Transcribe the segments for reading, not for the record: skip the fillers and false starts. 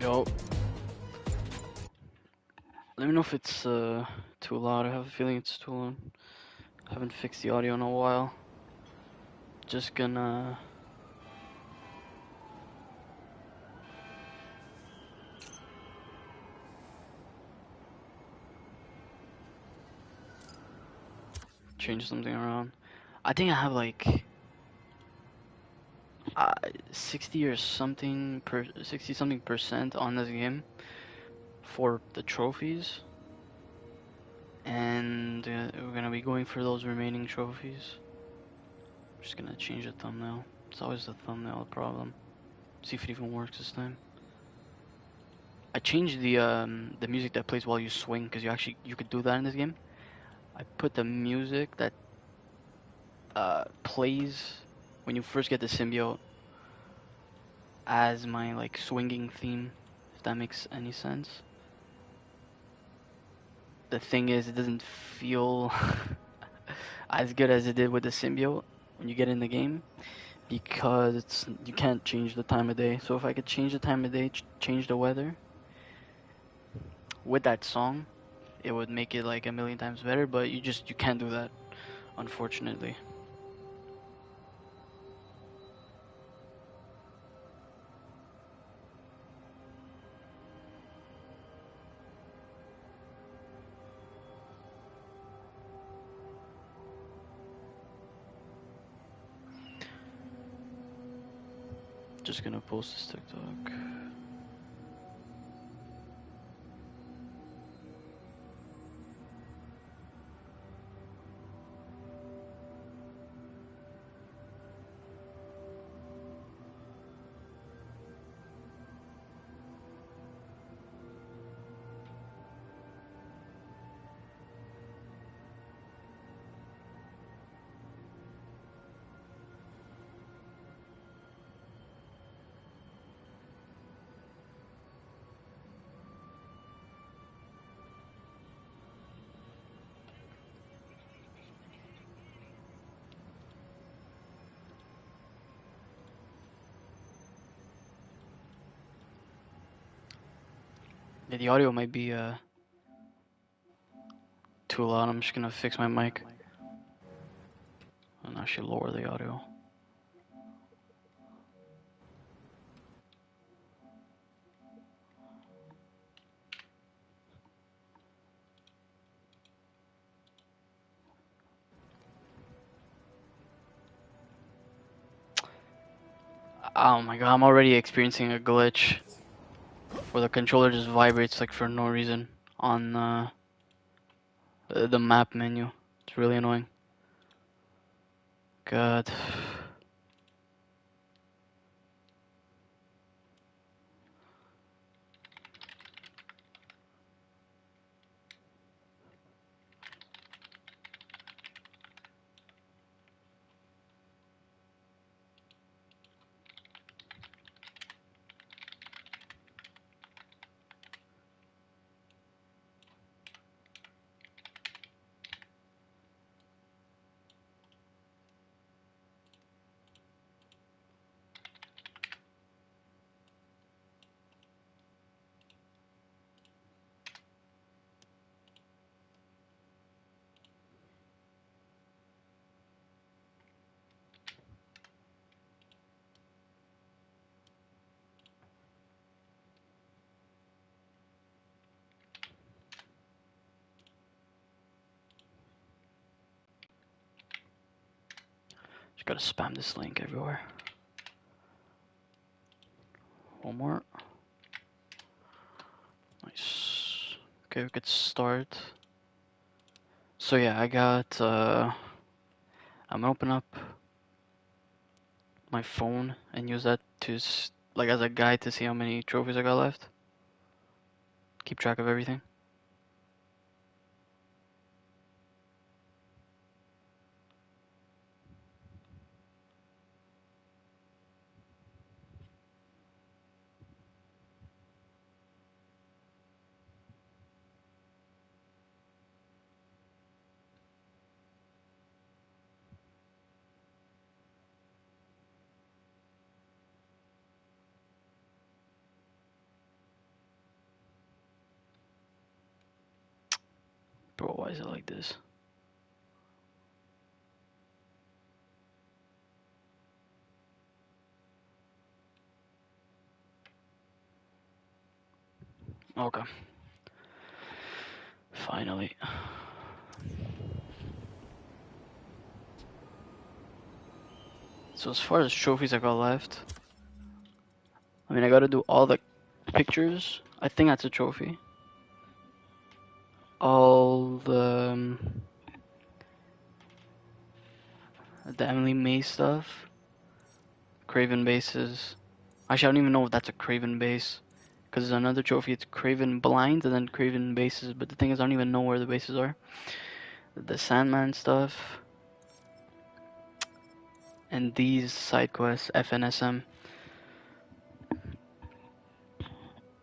Yo, let me know if it's too loud. I have a feeling it's too loud. Haven't fixed the audio in a while. Just gonna change something around. I think I have like 60 or something 60 something percent on this game for the trophies, and we're gonna be going for those remaining trophies. I'm just gonna change the thumbnail. It's always the thumbnail problem. See if it even works this time. I changed the music that plays while you swing, because you could do that in this game. I put the music that plays when you first get the symbiote as my like swinging theme, if that makes any sense. The thing is, it doesn't feel as good as it did with the symbiote when you get in the game, because you can't change the time of day. So if I could change the time of day, change the weather with that song, it would make it like a million times better. But you can't do that, unfortunately. Just gonna post this TikTok. Yeah, the audio might be too loud. I'm just gonna fix my mic and actually lower the audio. Oh my god, I'm already experiencing a glitch where the controller just vibrates like for no reason on the map menu. It's really annoying. God. Just gotta spam this link everywhere. One more. Nice. Okay, we could start. So yeah, I'm gonna open up my phone and use that to like as a guide to see how many trophies I got left. Keep track of everything. Why is it like this? Okay. Finally. So as far as trophies I got left, I mean I gotta do all the pictures. I think that's a trophy. All the Emily May stuff. Craven bases. Actually, I don't even know if that's a Craven base. Because there's another trophy, it's Craven Blinds and then Craven bases. But the thing is, I don't even know where the bases are. The Sandman stuff. And these side quests, FNSM.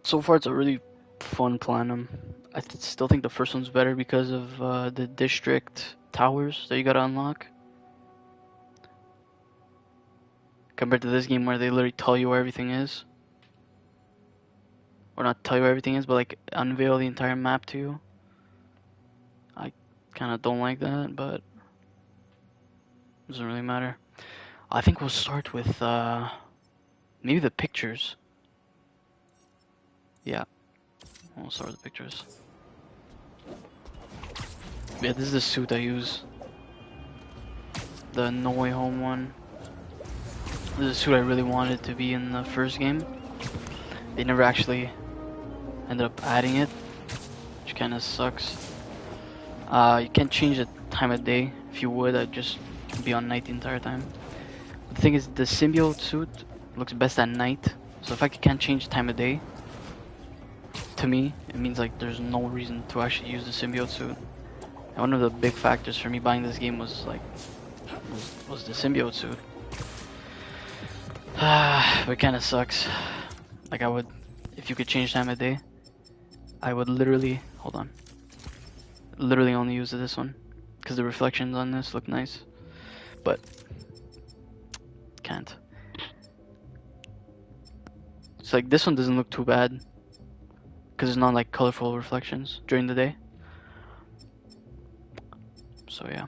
So far, it's a really fun platinum. I still think the first one's better because of the district towers that you gotta unlock. Compared to this game where they literally tell you where everything is. Or not tell you where everything is, but like unveil the entire map to you. I kind of don't like that, but doesn't really matter. I think we'll start with maybe the pictures. Yeah, we'll start with the pictures. Yeah, this is the suit I use. The No Way Home one. This is a suit I really wanted to be in the first game. They never actually ended up adding it, which kind of sucks. You can't change the time of day. If you would, I'd just be on night the entire time. The thing is, the symbiote suit looks best at night. So if I can't change the time of day, to me, it means like there's no reason to actually use the symbiote suit. And one of the big factors for me buying this game was like was the symbiote suit. But it kind of sucks. Like I would, if you could change time of day, I would literally literally only use this one because the reflections on this look nice, but can't. It's like this one doesn't look too bad because it's not like colorful reflections during the day. So yeah.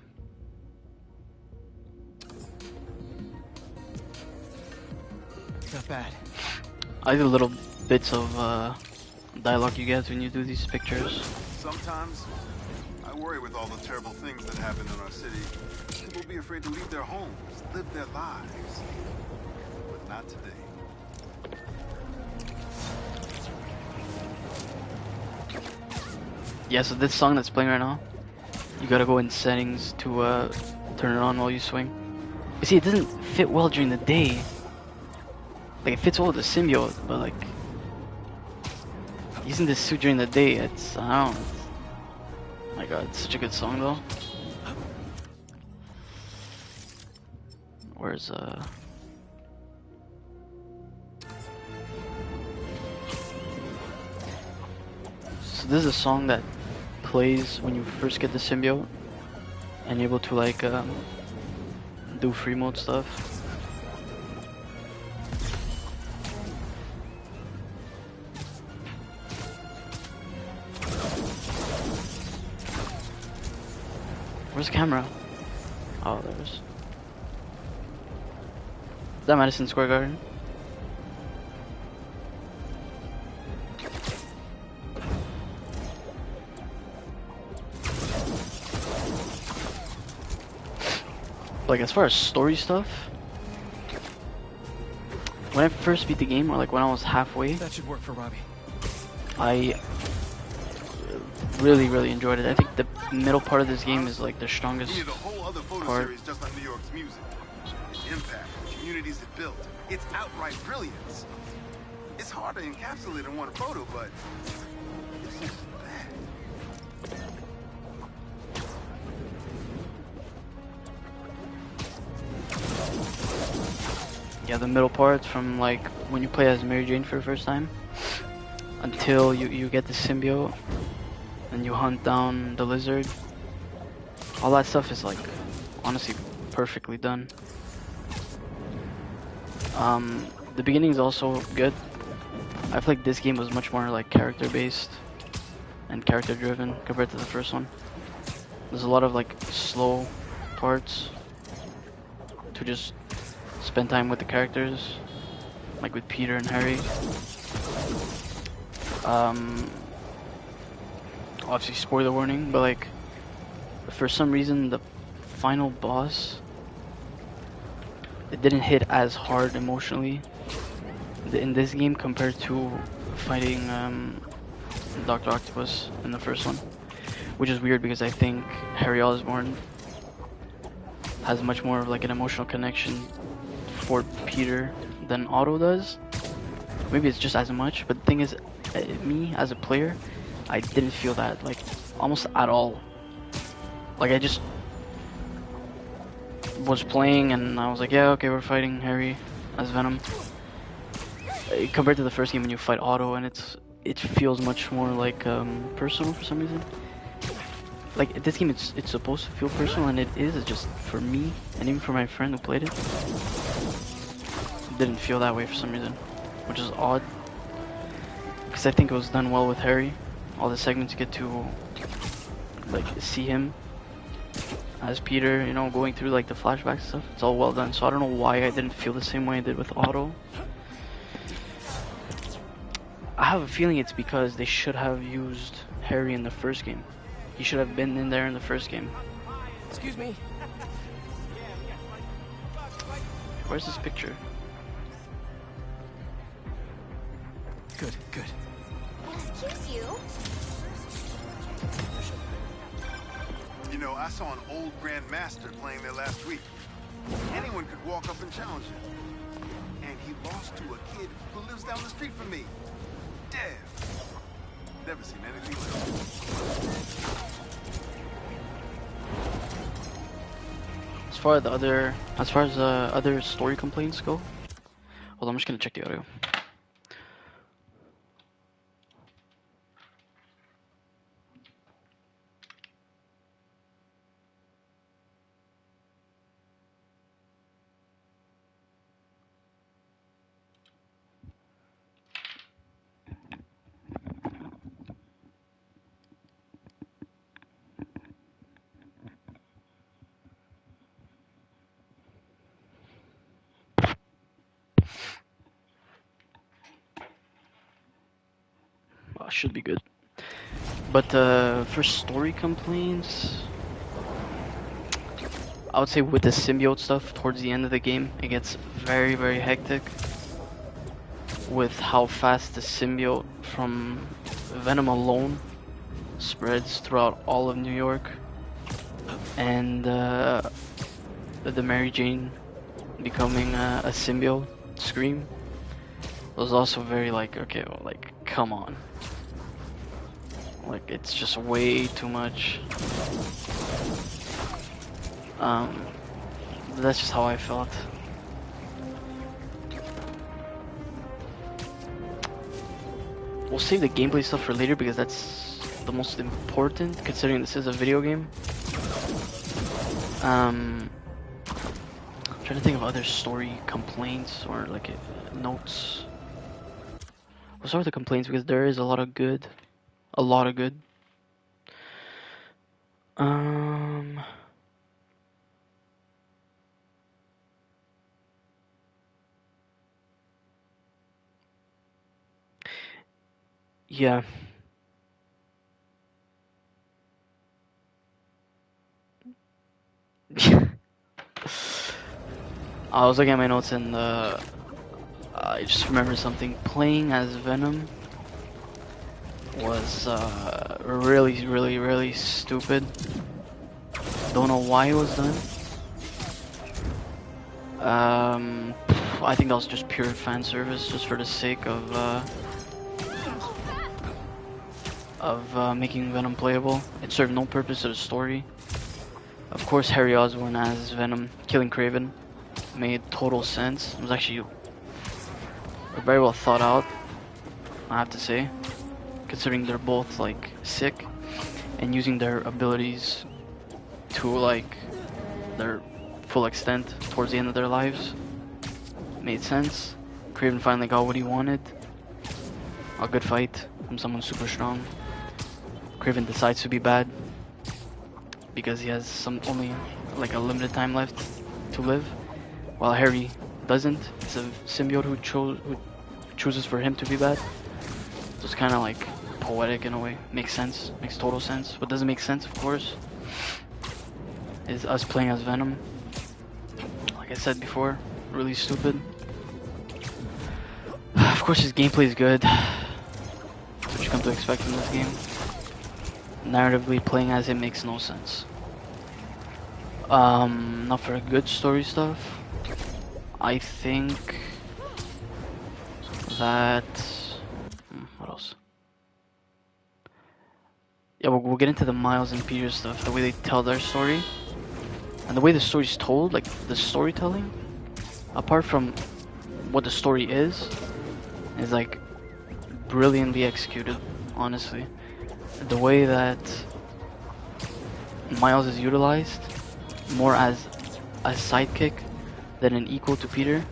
Not bad. I like the little bits of dialogue you get when you do these pictures. Sometimes I worry with all the terrible things that happen in our city. People will be afraid to leave their homes, live their lives. But not today. Yeah, so this song that's playing right now, you gotta go in settings to turn it on while you swing. You see, it doesn't fit well during the day. Like, it fits well with the symbiote, but like, using this suit during the day, it's, I don't know. Oh my god, it's such a good song though. Where's, So this is a song that plays when you first get the symbiote, and you're able to like, do free mode stuff. Where's the camera? Oh, there's. Is that Madison Square Garden? Like, as far as story stuff, when I first beat the game, or like when I was halfway, That should work for Robbie. I really enjoyed it. I think the middle part of this game is like the strongest Needed a whole other photo part. series just on New York's music. Its impact, the communities it built, its outright brilliance. It's hard to encapsulate in one photo, but it's just that. Yeah, the middle part from like when you play as Mary Jane for the first time until you get the symbiote and you hunt down the lizard. All that stuff is like honestly perfectly done. The beginning is also good. I feel like this game was much more like character based and character driven compared to the first one. There's a lot of like slow parts to just spend time with the characters, like with Peter and Harry. Obviously spoiler warning, but like for some reason the final boss, it didn't hit as hard emotionally in this game compared to fighting Dr. Octopus in the first one, which is weird because I think Harry Osborn has much more of like an emotional connection for Peter than Otto does. Maybe it's just as much, but the thing is, me as a player, I didn't feel that like almost at all. Like I just was playing and I was like, yeah, okay, we're fighting Harry as Venom. Compared to the first game when you fight Otto, and it feels much more like personal for some reason. Like this game, it's supposed to feel personal, and it is. It's just for me, and even for my friend who played it didn't feel that way for some reason, which is odd. Because I think it was done well with Harry. All the segments you get to like see him as Peter, you know, going through like the flashback stuff. It's all well done. So I don't know why I didn't feel the same way I did with Otto. I have a feeling it's because they should have used Harry in the first game. He should have been in there in the first game. Excuse me. Where's this picture? Good, good. Excuse you. You know, I saw an old Grand Master playing there last week. Anyone could walk up and challenge him. And he lost to a kid who lives down the street from me. Dev. Never seen anything like it. As far as other story complaints go, hold on, I'm just gonna check the audio. Should be good. But for story complaints, I would say with the symbiote stuff towards the end of the game, it gets very, very hectic with how fast the symbiote from Venom alone spreads throughout all of New York, and the Mary Jane becoming a symbiote scream was also very like, okay, well, like, come on. Like, it's just way too much. That's just how I felt. We'll save the gameplay stuff for later because that's the most important, considering this is a video game. I'm trying to think of other story complaints or like notes. We'll start with the complaints because there is a lot of good. A lot of good. Yeah. I was looking at my notes and I just remember something. Playing as Venom was really, really, really stupid. Don't know why it was done. I think that was just pure fan service, just for the sake of making Venom playable. It served no purpose to the story. Of course, Harry Osborn as Venom killing Kraven made total sense. It was actually very well thought out, I have to say, considering they're both like sick and using their abilities to like their full extent towards the end of their lives made sense. Kraven finally got what he wanted. A good fight from someone super strong. Kraven decides to be bad. because he has some only like a limited time left to live, while Harry doesn't. It's a symbiote who chooses for him to be bad. So it's kind of like poetic in a way. Makes sense. Makes total sense. What doesn't make sense, of course, is us playing as Venom. Like I said before, really stupid. Of course, his gameplay is good. That's what you come to expect in this game. Narratively, playing as him makes no sense. Not for good story stuff. I think that what else? Yeah, we'll get into the Miles and Peter stuff. The way they tell their story, and the way the story's told, like the storytelling. Apart from what the story is like brilliantly executed. Honestly, the way that Miles is utilized more as a sidekick than an equal to Peter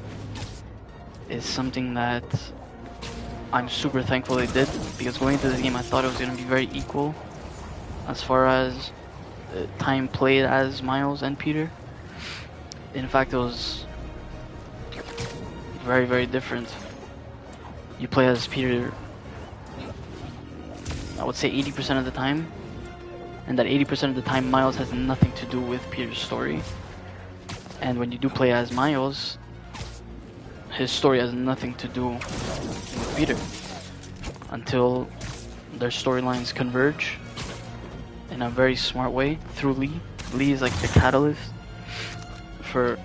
is something that I'm super thankful they did, because going into this game I thought it was going to be very equal as far as time played as Miles and Peter. In fact, it was very, very different. You play as Peter, I would say 80% of the time, and that 80% of the time Miles has nothing to do with Peter's story. And when you do play as Miles, his story has nothing to do with Peter until their storylines converge in a very smart way through Lee. Lee is like the catalyst for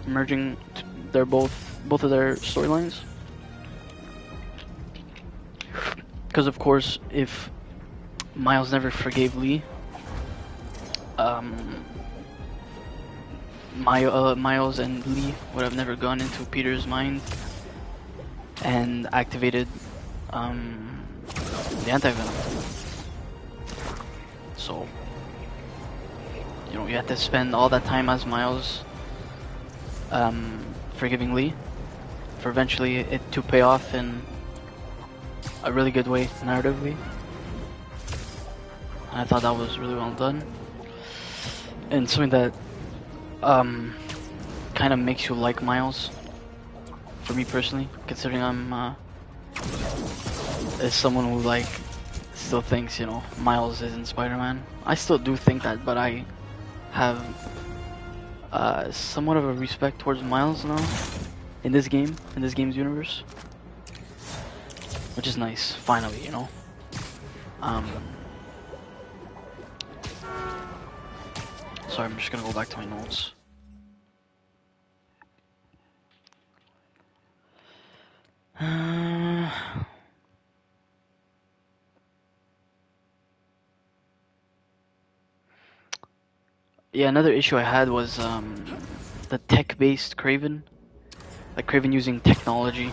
merging both of their storylines. Because of course, if Miles never forgave Lee, Miles and Lee would have never gone into Peter's mind and activated the anti-venom. So, you know, you have to spend all that time as Miles forgiving Lee for eventually it to pay off in a really good way narratively. And I thought that was really well done, and something that kind of makes you like Miles, for me personally, considering I'm as someone who like still thinks, you know, Miles isn't Spider-Man. I still do think that, but I have somewhat of a respect towards Miles now in this game, in this game's universe, which is nice, finally, you know. Sorry, I'm just gonna go back to my notes. Yeah, another issue I had was the tech-based Kraven. Like Kraven using technology,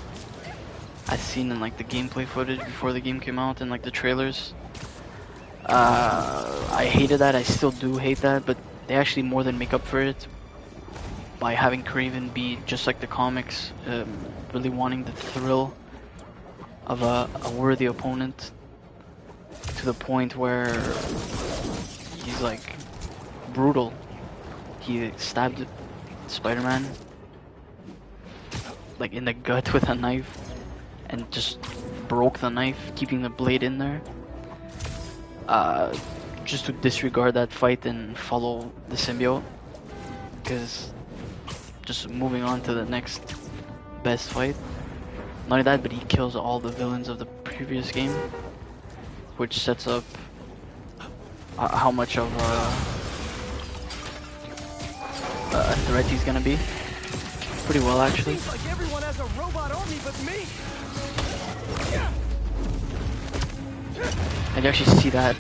as seen in like the gameplay footage before the game came out and like the trailers. I hated that. I still do hate that, but they actually more than make up for it by having Kraven be just like the comics, really wanting the thrill of a worthy opponent to the point where he's like brutal. He stabbed Spider-Man like in the gut with a knife and just broke the knife, keeping the blade in there. Just to disregard that fight and follow the symbiote, because just moving on to the next best fight. Not only that, but he kills all the villains of the previous game, which sets up how much of a threat he's gonna be. Pretty well, actually. Seems like everyone has a robot army but me. And you actually see that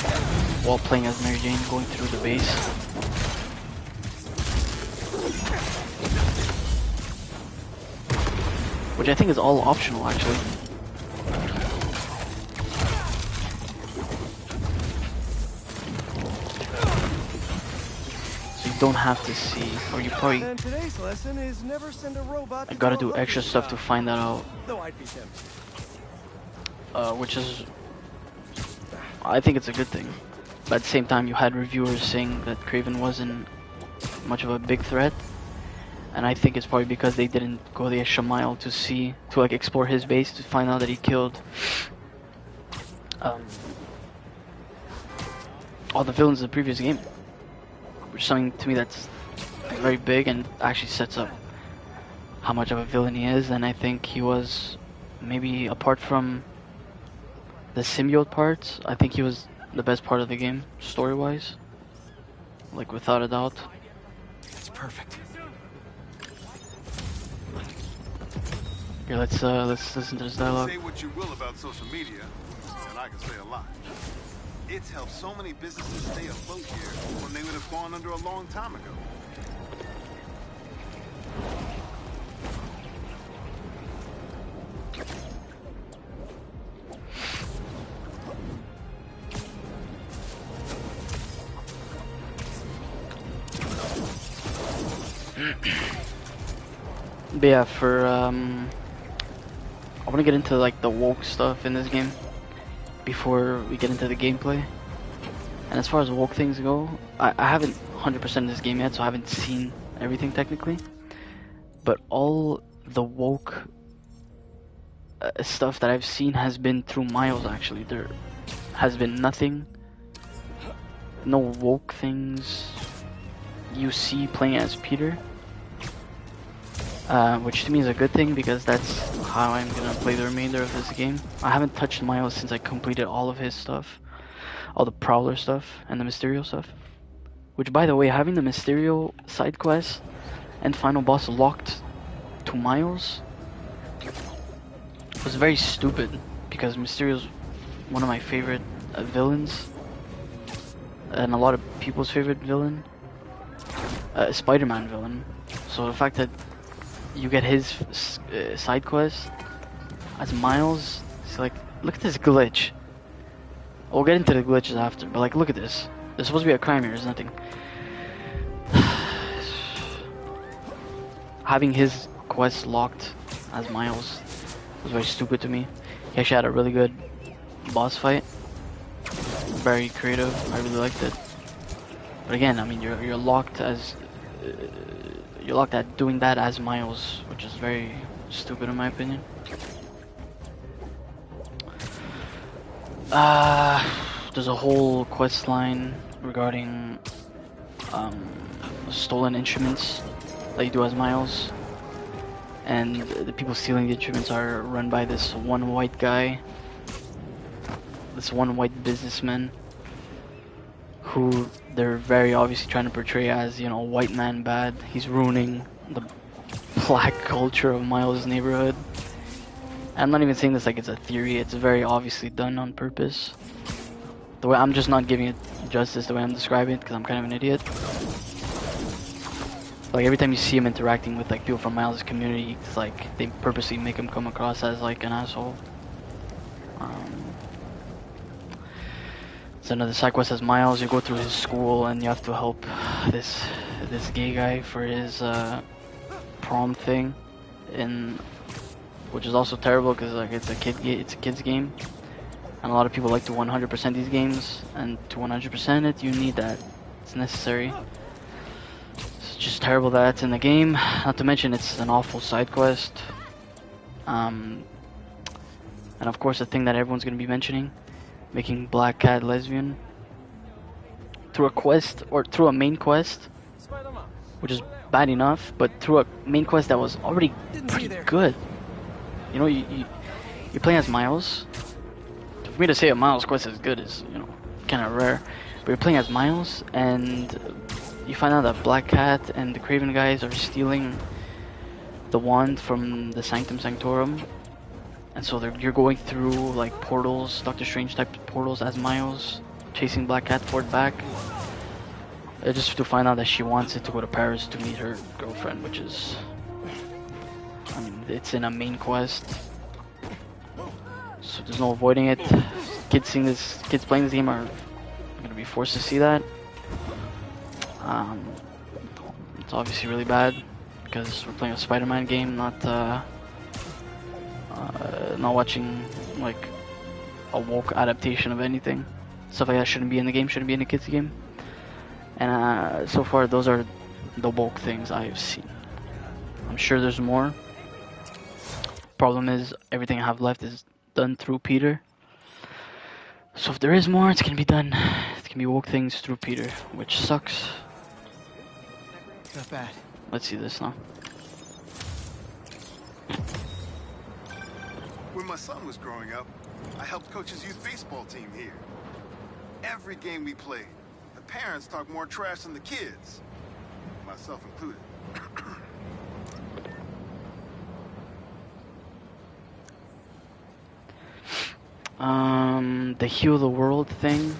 while playing as Mary Jane going through the base. Which I think is all optional, actually. So you don't have to see, or you probably... And today's lesson is never send a robot I to gotta do do a extra hunting stuff to job. find that out. Though I'd be tempted. Which is... I think it's a good thing. But at the same time, you had reviewers saying that Kraven wasn't much of a big threat. And I think it's probably because they didn't go the extra mile to like explore his base to find out that he killed all the villains of the previous game. Which is something to me that's very big and actually sets up how much of a villain he is. And I think he was, maybe apart from the symbiote parts, I think he was the best part of the game, story-wise. Like, without a doubt. It's perfect. Here, let's listen to this dialogue. Say what you will about social media, and I can say a lot. It's helped so many businesses stay afloat here when they would have gone under a long time ago. But yeah, for I want to get into like the woke stuff in this game before we get into the gameplay. And as far as woke things go, I haven't 100% this game yet, so I haven't seen everything technically. But all the woke stuff that I've seen has been through Miles. Actually, there has been no woke things you see playing as Peter. Which to me is a good thing because that's how I'm gonna play the remainder of this game. I haven't touched Miles since I completed all of his stuff, all the Prowler stuff and the Mysterio stuff. Which, by the way, having the Mysterio side quest and final boss locked to Miles was very stupid because Mysterio's one of my favorite villains and a lot of people's favorite villain, Spider-Man villain. So the fact that you get his side quest as Miles, it's like, look at this glitch. We'll get into the glitches after, but like, look at this. There's supposed to be a crime here, there's nothing. Having his quest locked as Miles was very stupid to me. He actually had a really good boss fight. Very creative, I really liked it. But again, I mean, you're locked as... you're locked at doing that as Miles, which is very stupid in my opinion. There's a whole quest line regarding stolen instruments that you do as Miles, and the people stealing the instruments are run by this one white guy, this one white businessman, who they're very obviously trying to portray as, you know, white man bad. He's ruining the black culture of Miles' neighborhood. I'm not even saying this like it's a theory, it's very obviously done on purpose. The way I'm just not giving it justice the way I'm describing it because I'm kind of an idiot. Like every time you see him interacting with like people from Miles' community, it's like they purposely make him come across as like an asshole. So another side quest as Miles, you go through his school and you have to help this gay guy for his prom thing, which is also terrible because like it's a kid's game, and a lot of people like to 100% these games, and to 100% it you need that, it's necessary. It's just terrible that it's in the game. Not to mention it's an awful side quest, and of course the thing that everyone's gonna be mentioning, making Black Cat lesbian through a quest or through a main quest, which is bad enough, but through a main quest that was already pretty good. You know, you're playing as Miles. For me to say a Miles quest is good is, you know, kind of rare. But you're playing as Miles, and you find out that Black Cat and the Kraven guys are stealing the wand from the Sanctum Sanctorum. And so you're going through like portals, Doctor Strange type portals as Miles, chasing Black Cat for it back. Just to find out that she wants it to go to Paris to meet her girlfriend, which is, I mean, it's in a main quest, so there's no avoiding it. Kids playing this game are gonna be forced to see that. It's obviously really bad because we're playing a Spider-Man game, not watching like a woke adaptation of anything. stuff like that shouldn't be in the game, shouldn't be in a kids game. And so far, those are the bulk things I've seen. I'm sure there's more. Problem is, everything I have left is done through Peter. So if there is more, it's gonna be done. It's gonna be woke things through Peter, which sucks. Not bad. Let's see this now. When my son was growing up, I helped coach his youth baseball team here. Every game we played, the parents talk more trash than the kids, myself included. The heal the world thing,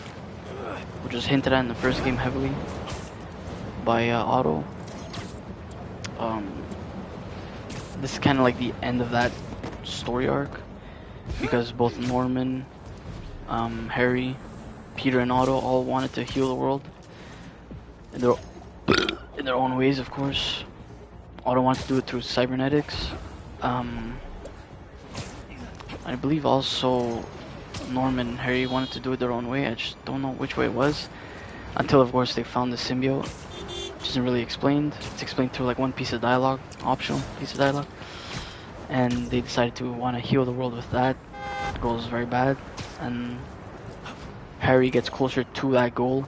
which was hinted at in the first game heavily by Otto. This is kind of like the end of that story arc, because both Norman, Harry, Peter, and Otto all wanted to heal the world in their own ways, of course. Otto wanted to do it through cybernetics. I believe also Norman and Harry wanted to do it their own way. I just don't know which way it was, until of course they found the symbiote, which isn't really explained. It's explained through like one piece of dialogue, optional piece of dialogue, and they decided to want to heal the world with that. The goal is very bad, and Harry gets closer to that goal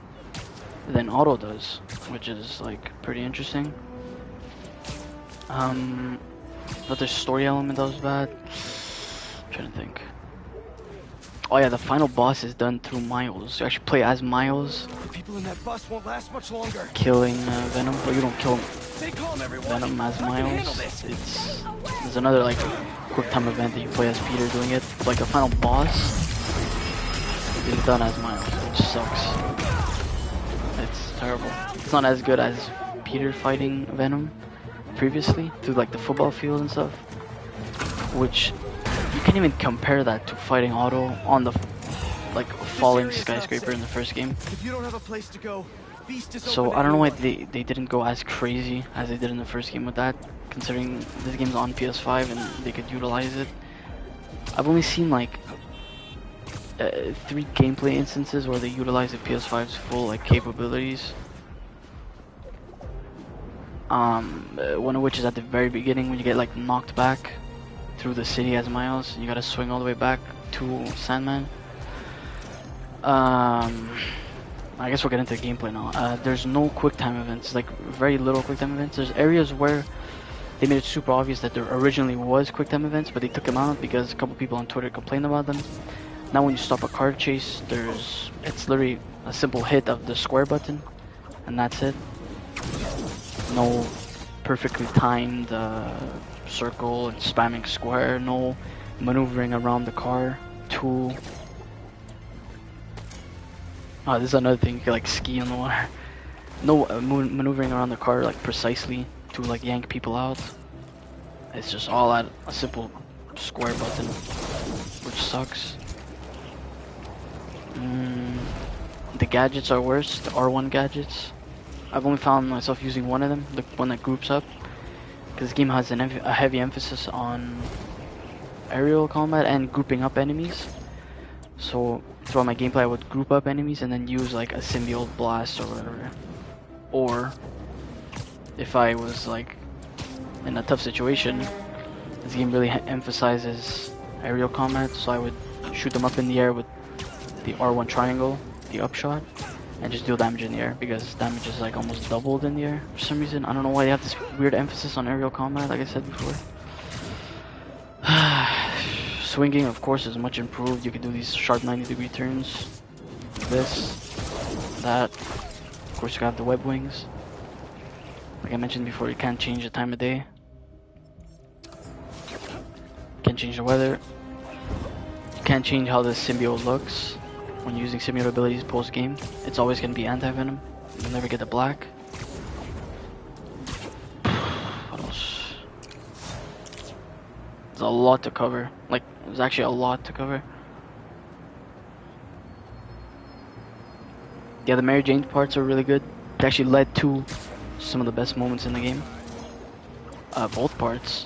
than Otto does, which is like pretty interesting. Another story element that was bad. I'm trying to think. Oh yeah, the final boss is done through Miles. You actually play as Miles, The people in that bus won't last much longer. killing Venom, but you don't kill Stay calm, everyone. Venom as I can handle Miles. this. There's another like quick time event that you play as Peter doing it. Like a final boss is done as Miles, which sucks. It's terrible. It's not as good as Peter fighting Venom previously through like the football field and stuff, which you can't even compare that to fighting Otto on the like falling skyscraper in the first game. If you don't have a place to go, Beast is So open I don't know why everywhere. they didn't go as crazy as they did in the first game with that, considering this game's on PS5 and they could utilize it. I've only seen like 3 gameplay instances where they utilize the PS5's full like capabilities. One of which is at the very beginning when you get like knocked back through the city as Miles. You gotta swing all the way back to Sandman. I guess we'll get into the gameplay now. There's no quick time events, like very little quick time events. There's areas where they made it super obvious that there originally was quick time events, but they took them out because a couple people on Twitter complained about them. Now when you stop a car chase, it's literally a simple hit of the square button, and that's it. No perfectly timed circle and spamming square, no maneuvering around the car. Oh, this is another thing, you can like ski in the water. No maneuvering around the car like precisely to like yank people out. It's just all at a simple square button, which sucks. The gadgets are worse, the R1 gadgets. I've only found myself using one of them, the one that groups up, because the game has a heavy emphasis on aerial combat and grouping up enemies. So throughout my gameplay I would group up enemies and then use like a symbiote blast or whatever. Or if I was like in a tough situation, this game really emphasizes aerial combat, so I would shoot them up in the air with the R1 triangle, the upshot, and just deal damage in the air, because damage is like almost doubled in the air for some reason. I don't know why they have this weird emphasis on aerial combat, like I said before. Swinging, of course, is much improved. You can do these sharp 90-degree turns. This, that. Of course, you have the web wings. Like I mentioned before, you can't change the time of day. Can't change the weather. You can't change how the symbiote looks when using symbiote abilities post-game. It's always going to be anti-venom. You'll never get the black. What else? There's a lot to cover. Like, there's actually a lot to cover. Yeah, the Mary Jane parts are really good. It actually led to some of the best moments in the game. Both parts.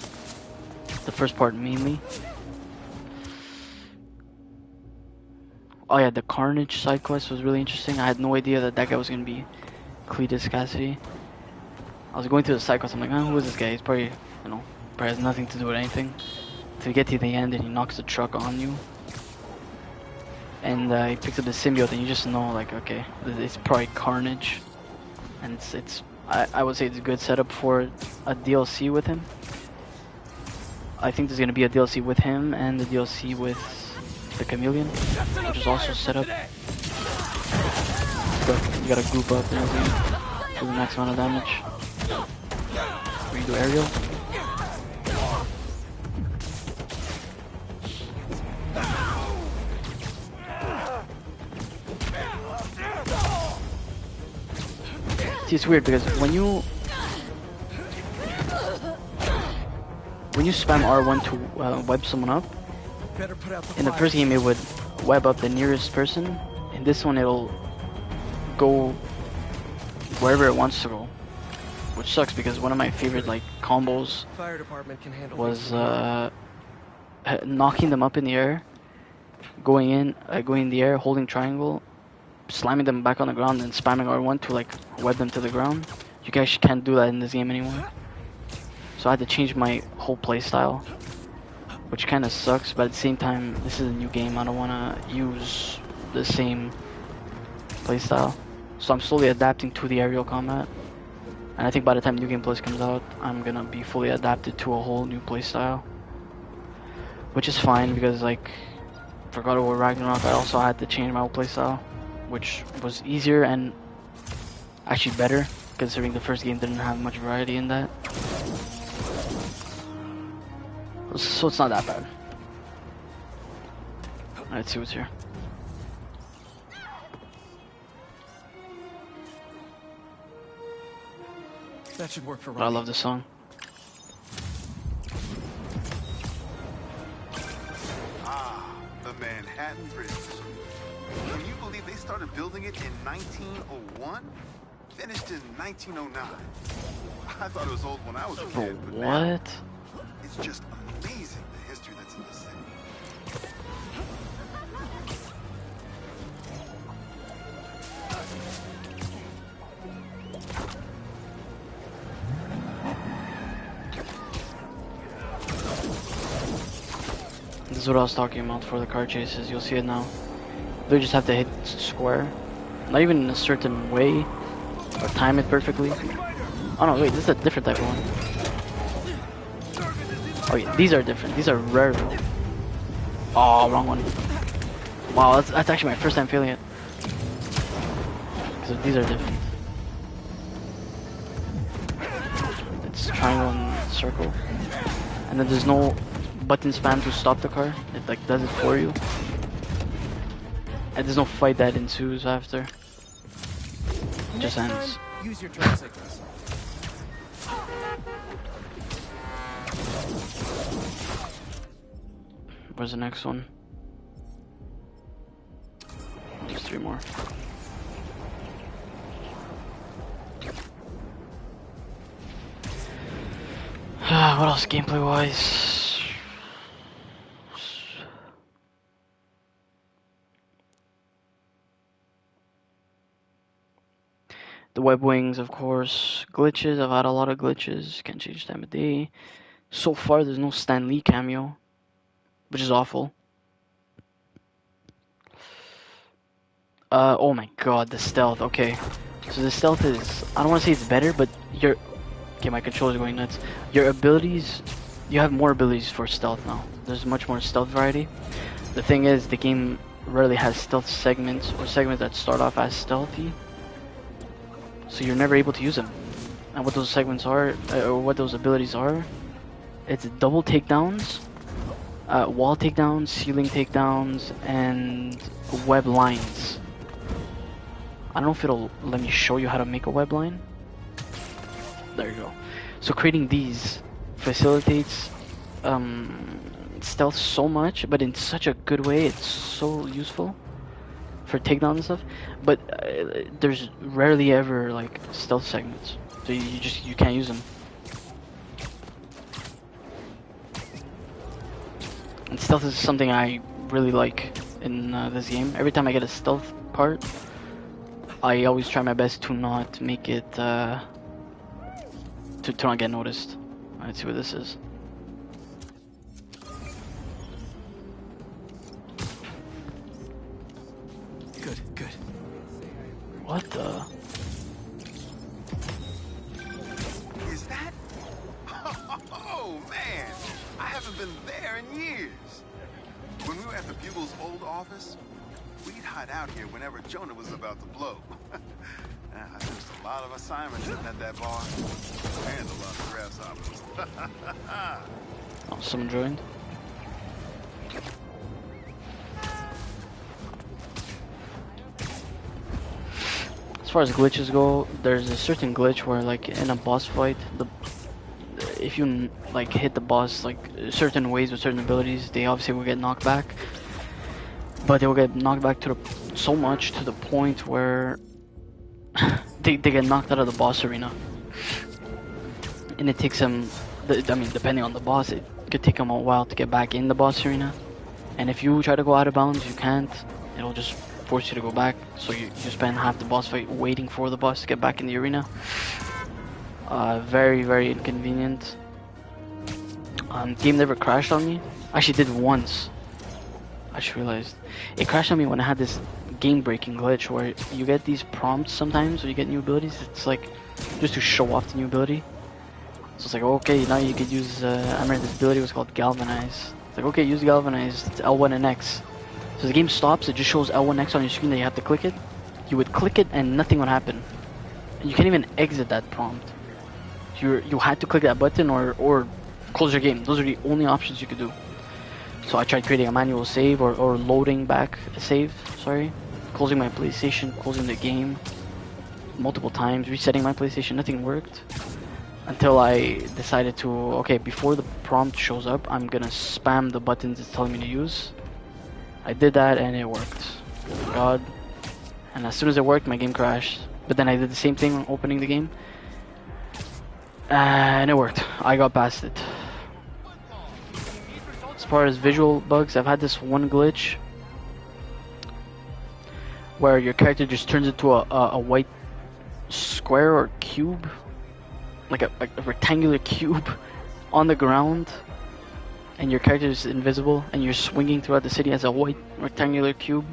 The first part mainly. Oh yeah, the Carnage side quest was really interesting. I had no idea that that guy was gonna be Cletus Cassidy. I was going through the side quest, I'm like, oh, who is this guy? He's probably, you know, probably has nothing to do with anything. To get to the end and he knocks the truck on you. And he picks up the symbiote and you just know, like, okay, it's probably Carnage. And I would say it's a good setup for a DLC with him. I think there's gonna be a DLC with him and the DLC with the Chameleon, which is also set up. But you gotta group up and everything, do the max amount of damage. Redo aerial. See, it's weird because when you spam R1 to web someone up, Better put out the in the fire. first game it would web up the nearest person. In this one it'll go wherever it wants to go, which sucks because one of my favorite like combos Fire department can handle was things. knocking them up in the air, going in the air, holding triangle, slamming them back on the ground, and spamming R1 to like web them to the ground. You guys can't do that in this game anymore. So I had to change my whole playstyle, which kind of sucks, but at the same time, this is a new game. I don't want to use the same playstyle. So I'm slowly adapting to the aerial combat. And I think by the time New Game Plus comes out, I'm gonna be fully adapted to a whole new playstyle. Which is fine, because like, for God of War Ragnarok, I also had to change my whole playstyle, which was easier and actually better, considering the first game didn't have much variety in that. So it's not that bad. Let's see what's here. That should work for But I Robbie. love this song. Ah, the Manhattan Bridge. Can you believe they started building it in 1901? Finished in 1909. I thought it was old when I was a Bro, kid, but now what? it's just amazing the history that's in this city. This is what I was talking about for the car chases. You'll see it now. They just have to hit square. Not even in a certain way, or time it perfectly. Oh no, wait, this is a different type of one. Oh yeah, these are different. These are rare. Oh, wrong one. Wow, that's actually my first time feeling it. So these are different. It's triangle and circle. And then there's no button spam to stop the car. It like does it for you. And there's no fight that ensues after. It just Next ends. time, use your turn signals. Where's the next one? There's 3 more. What else gameplay wise? The web wings, of course. Glitches, I've had a lot of glitches. Can't change time of day. So far, there's no Stan Lee cameo, which is awful. Oh my god, the stealth. Okay, so the stealth is, I don't want to say it's better, but okay, my controller's going nuts. Your abilities, you have more abilities for stealth now. There's much more stealth variety. The thing is, the game rarely has stealth segments, or segments that start off as stealthy, so you're never able to use them. And what those segments are, or what those abilities are, it's double takedowns, wall takedowns, ceiling takedowns, and web lines. I don't know if it'll let me show you how to make a web line. There you go. So creating these facilitates stealth so much, but in such a good way. It's so useful for takedowns and stuff. But there's rarely ever like stealth segments, so you can't use them. And stealth is something I really like in this game. Every time I get a stealth part, I always try my best to not make it to not get noticed. Let's see what this is. Good, good. What the? Is that? Oh, man. I haven't been there in years. When we were at the Bugle's old office, we'd hide out here whenever Jonah was about to blow. There's a lot of assignments at that bar. And a lot of grasshoppers. Oh, someone joined. As far as glitches go, there's a certain glitch where, like, in a boss fight, if you like hit the boss like certain ways with certain abilities, they obviously will get knocked back. But they will get knocked back so much to the point where they get knocked out of the boss arena, and it takes them. I mean, depending on the boss, it could take them a while to get back in the boss arena. And if you try to go out of bounds, you can't. It'll just force you to go back. So you spend half the boss fight waiting for the boss to get back in the arena. Very, very inconvenient. Game never crashed on me. Actually did once. I just realized. It crashed on me when I had this game-breaking glitch where you get these prompts sometimes when you get new abilities. It's like just to show off the new ability. So it's like, okay, now you could use, I remember this ability was called Galvanize. It's like, okay, use Galvanize, it's L1 and X. So the game stops, it just shows L1 X on your screen that you have to click it. You would click it and nothing would happen. And you can't even exit that prompt. You had to click that button or close your game. Those are the only options you could do. So I tried creating a manual save or loading back a save, sorry. Closing my PlayStation, closing the game multiple times, resetting my PlayStation, nothing worked. Until I decided to, okay, before the prompt shows up, I'm gonna spam the buttons it's telling me to use. I did that and it worked. Thank God. And as soon as it worked, my game crashed. But then I did the same thing opening the game. And it worked. I got past it. As far as visual bugs, I've had this one glitch where your character just turns into a white square or cube, like a rectangular cube on the ground, and your character is invisible and you're swinging throughout the city as a white rectangular cube.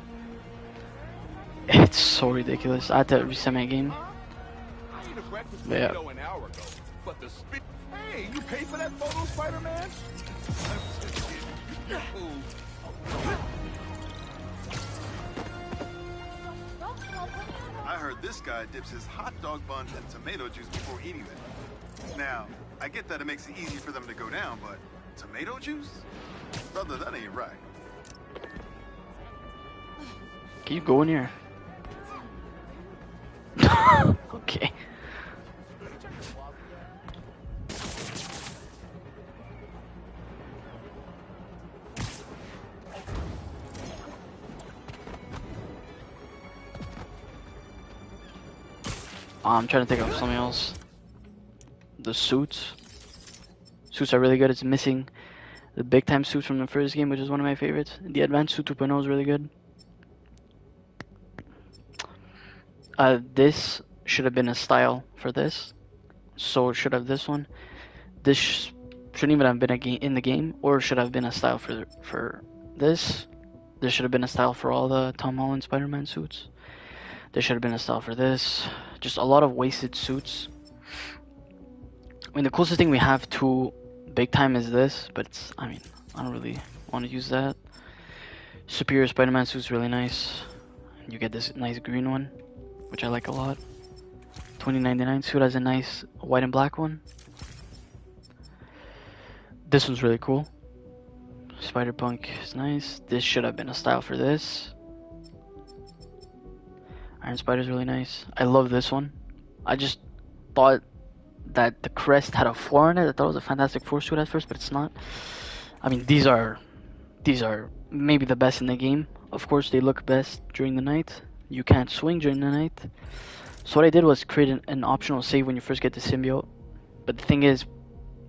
It's so ridiculous. I had to reset my game. But yeah. Hey, you paid for that photo, Spider-Man? I heard this guy dips his hot dog buns in tomato juice before eating them. Now, I get that it makes it easy for them to go down, but tomato juice? Brother, that ain't right. Can you go in here? Okay. I'm trying to think of something else. The suits. Suits are really good. It's missing the big time suits from the first game, which is one of my favorites. The Advanced Suit 2.0 is really good. This should have been a style for this. So it should have this one. This shouldn't even have been in the game, or should have been a style for this. There should have been a style for all the Tom Holland Spider-Man suits. There should have been a style for this. Just a lot of wasted suits. I mean, the closest thing we have to big time is this, but it's, I mean, I don't really want to use that. Superior Spider-Man suit's really nice. You get this nice green one, which I like a lot. 2099 suit has a nice white and black one. This one's really cool. Spider-Punk is nice. This should have been a style for this. Iron Spider's really nice. I love this one. I just thought that the crest had a flaw in it. I thought it was a Fantastic Four suit at first, but it's not. I mean, these are maybe the best in the game. Of course, they look best during the night. You can't swing during the night. So what I did was create an optional save when you first get the symbiote. But the thing is,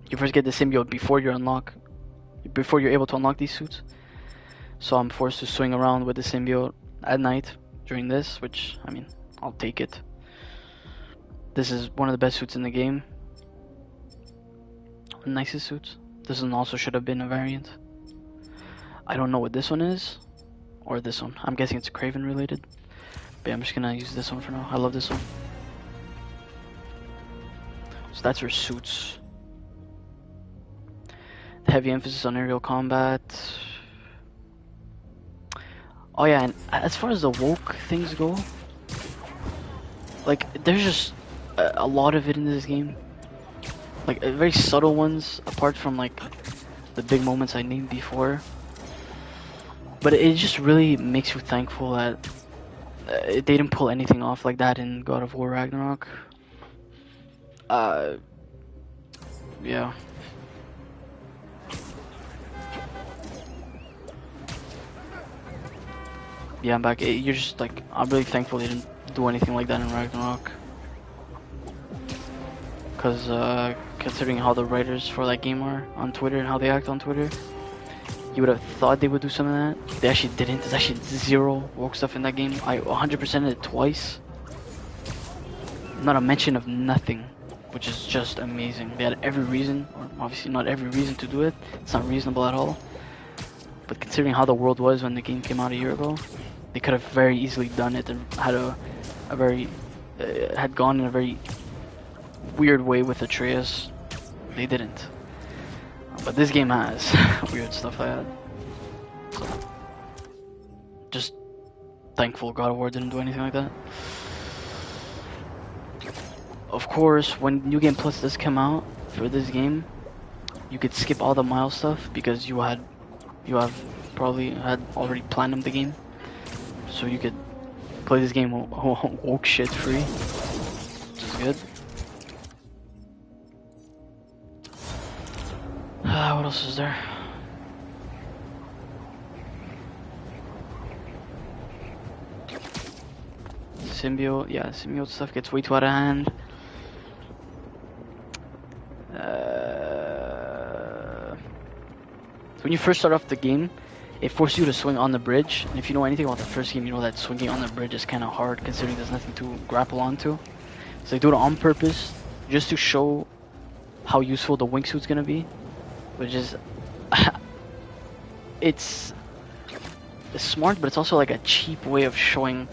you first get the symbiote before you're able to unlock these suits. So I'm forced to swing around with the symbiote at night during this, which, I mean, I'll take it. This is one of the best suits in the game. Nicest suits. This one also should have been a variant. I don't know what this one is, or this one. I'm guessing it's Kraven related. But yeah, I'm just gonna use this one for now. I love this one. So that's her suits. The heavy emphasis on aerial combat. Oh yeah, and as far as the woke things go, like there's just a lot of it in this game. Like very subtle ones, apart from like the big moments I named before. But it just really makes you thankful that they didn't pull anything off like that in God of War Ragnarok. Yeah. Yeah, I'm back. You're just like, I'm really thankful they didn't do anything like that in Ragnarok. Because considering how the writers for that game are on Twitter and how they act on Twitter, you would have thought they would do some of that. They actually didn't. There's actually zero woke stuff in that game. I 100%ed it twice. Not a mention of nothing, which is just amazing. They had every reason, or obviously not every reason to do it. It's not reasonable at all. But considering how the world was when the game came out a year ago, they could have very easily done it and had had gone in a very weird way with Atreus. They didn't. But this game has weird stuff like that. So, just thankful God of War didn't do anything like that. Of course, when New Game Plus does come out for this game, you could skip all the Miles stuff because you have probably had already planned the game, so you could play this game woke shit free, which is good. What else is there? Symbiote, yeah, symbiote stuff gets way too out of hand. When you first start off the game, it forces you to swing on the bridge, and if you know anything about the first game, you know that swinging on the bridge is kind of hard considering there's nothing to grapple onto. So they do it on purpose, just to show how useful the wingsuit's gonna be, which is it's smart, but it's also like a cheap way of showing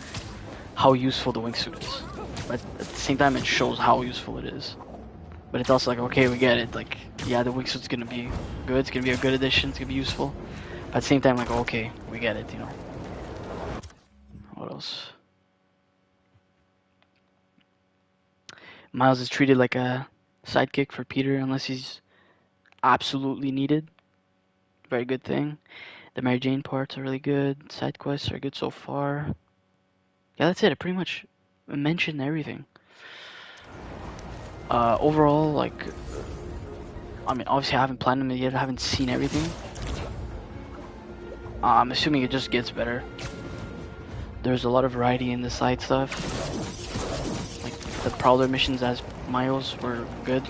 how useful the wingsuit is. But at the same time, it shows how useful it is. But it's also like, okay, we get it. Like, yeah, the wingsuit's gonna be good. It's gonna be a good addition. It's gonna be useful. But at the same time, like, okay, we get it. You know. What else? Miles is treated like a sidekick for Peter unless he's absolutely needed. Very good thing. The Mary Jane parts are really good. Side quests are good so far. Yeah, that's it. I pretty much mentioned everything. Overall, like, I mean, obviously I haven't planned them yet. I haven't seen everything. I'm assuming it just gets better. There's a lot of variety in the side stuff. Like the Prowler missions as Miles were good.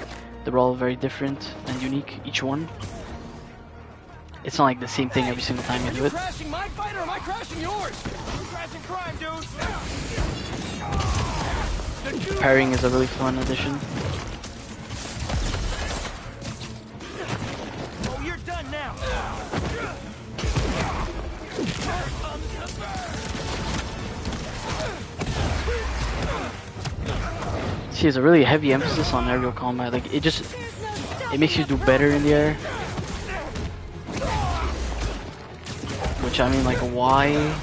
They were all very different and unique, each one. It's not like the same thing every single time you do it. Crashing my fight or am I crashing yours? You're crashing crime, dude. Parrying is a really fun addition. Oh, you're done now. See, there's a really heavy emphasis on aerial combat. Like, it makes you do better in the air. Which, I mean, like, why?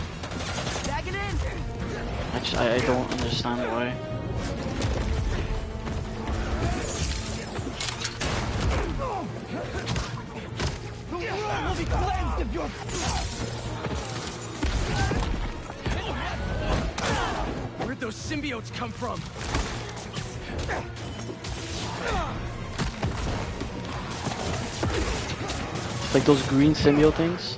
I don't understand why. Where'd those symbiotes come from? Like those green symbiote things.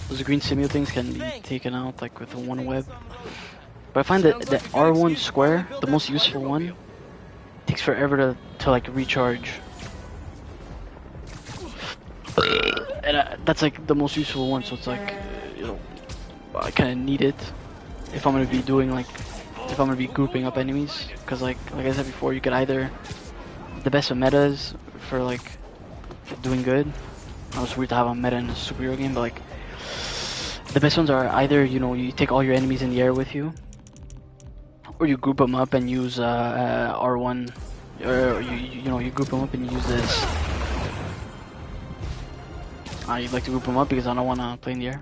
Those green symbiote things can be taken out like with one web. But I find that the R1 square, the most useful one, takes forever to like recharge. that's like the most useful one. So it's like, you know, I kind of need it if I'm gonna be doing like, if I'm gonna be grouping up enemies. Cause like I said before, you could either the best of metas for like doing good. I know it's weird to have a meta in a superhero game, but like the best ones are either, you know, you take all your enemies in the air with you, or you group them up and use R1, or you know, you group them up and you use this. You'd like to group them up because I don't want to play in the air.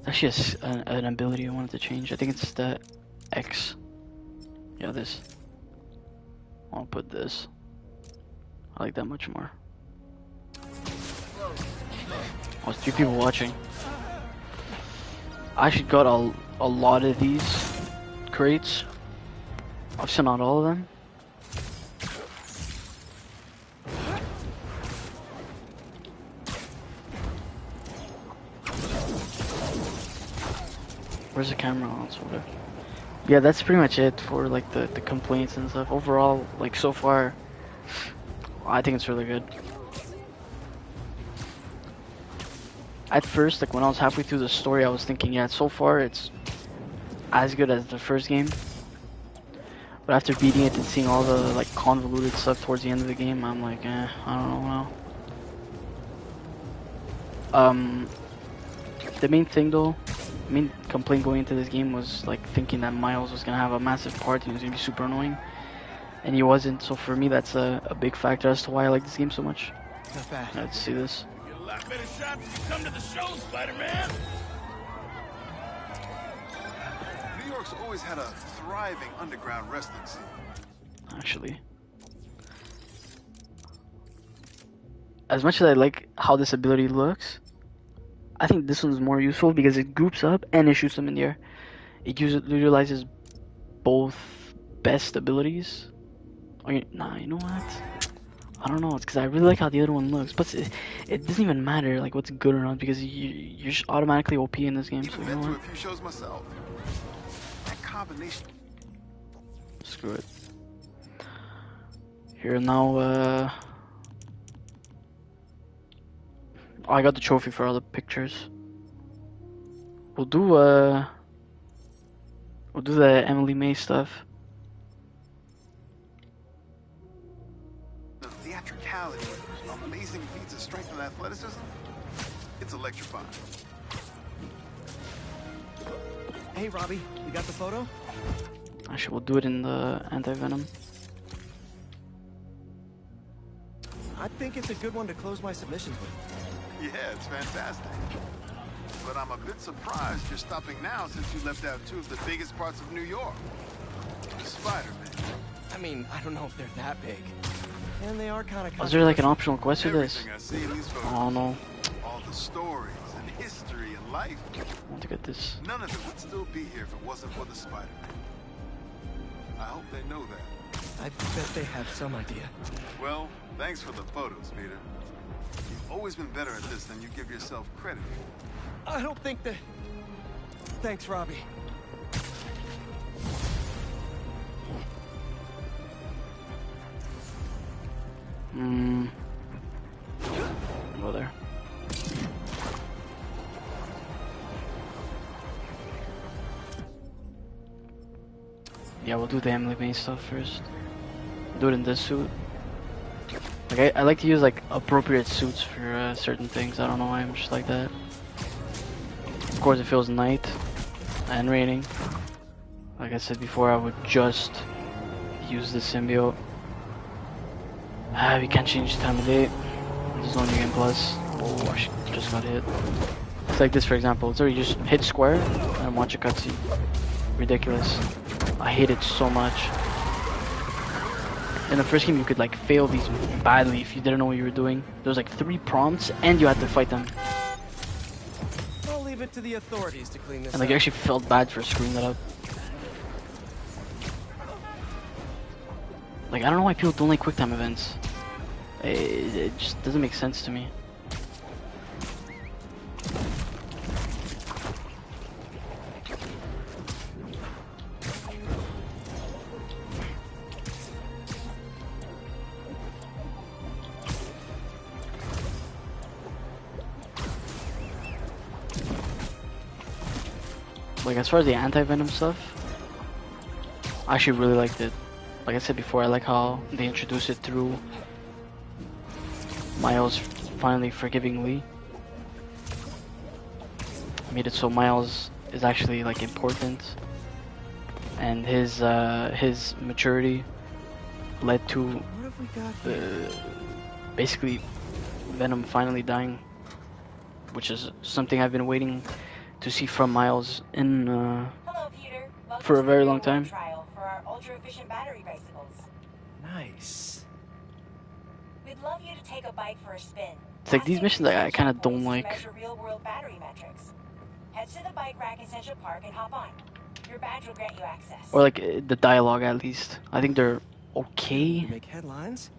It's actually an ability I wanted to change. I think it's the X. Yeah, this. I'll put this. I like that much more. Oh, 3 people watching. I actually got a lot of these crates. Obviously not all of them. Where's the camera on? Sort of. Yeah, that's pretty much it for like the complaints and stuff. Overall, like so far, I think it's really good. At first, like when I was halfway through the story, I was thinking, yeah, so far it's as good as the first game. But after beating it and seeing all the like convoluted stuff towards the end of the game, I'm like, I don't know now. The main thing though, main complaint going into this game was like thinking that Miles was gonna have a massive part and he was gonna be super annoying, and he wasn't. So for me, that's a big factor as to why I like this game so much. Not bad. Let's see this. You get a lot better shots if you come to the show, Spider-Man. New York's always had a thriving underground wrestling scene. Actually, as much as I like how this ability looks, I think this one's more useful because it groups up and it shoots them in the air. It utilizes both best abilities. Or, nah, you know what? I don't know. It's because I really like how the other one looks, but it doesn't even matter like what's good or not because you're just automatically OP in this game. So Even you know been to what? a few shows myself. That combination. Screw it. Here now. Oh, I got the trophy for all the pictures. We'll do the Emily May stuff. The theatricality, amazing feats of strength and athleticism. It's electrifying. Hey, Robbie, you got the photo? Actually, we'll do it in the anti-venom. I think it's a good one to close my submissions with. Yeah, it's fantastic. But I'm a bit surprised you're stopping now since you left out 2 of the biggest parts of New York. Spider-Man. I mean, I don't know if they're that big. And they are kind of. Was there like an optional quest for this? Everything I see in these photos. Oh no. All the stories and history and life. I want to get this. None of it would still be here if it wasn't for the Spider-Man. I hope they know that. I bet they have some idea. Well, thanks for the photos, Peter. You've always been better at this than you give yourself credit for. I don't think that. Thanks, Robbie. Go there. Yeah, we'll do the Emily May stuff first. Do it in this suit. Okay, I like to use like appropriate suits for certain things. I don't know why I'm just like that. Of course, it feels night and raining. Like I said before, I would just use the symbiote. We can't change the time of day. There's no new game plus. Oh, I just got hit. It's like this, for example. It's already just hit square and watch a cutscene. Ridiculous. I hate it so much. In the first game, you could like fail these badly if you didn't know what you were doing. There was like 3 prompts, and you had to fight them. I'll leave it to the authorities to clean this And like, up. I actually felt bad for screwing that up. Like, I don't know why people don't like quick time events. It just doesn't make sense to me. like as far as the anti-venom stuff, I actually really liked it. Like I said before, I like how they introduced it through Miles finally forgiving Lee. Made it so Miles is actually like important, and his maturity led to What have we got here? basically Venom finally dying, which is something I've been waiting to see from Miles in Hello, Peter. Welcome for a to the very real long time. world trial for our ultra-efficient battery bicycles. Nice. We'd love you to take a bike for a spin. It's like these missions I kind of don't To like. measure real-world battery metrics. Head to the bike rack in Central Park and hop on. Your badge will grant you access. Or like the dialogue at least. I think they're You okay. make headlines.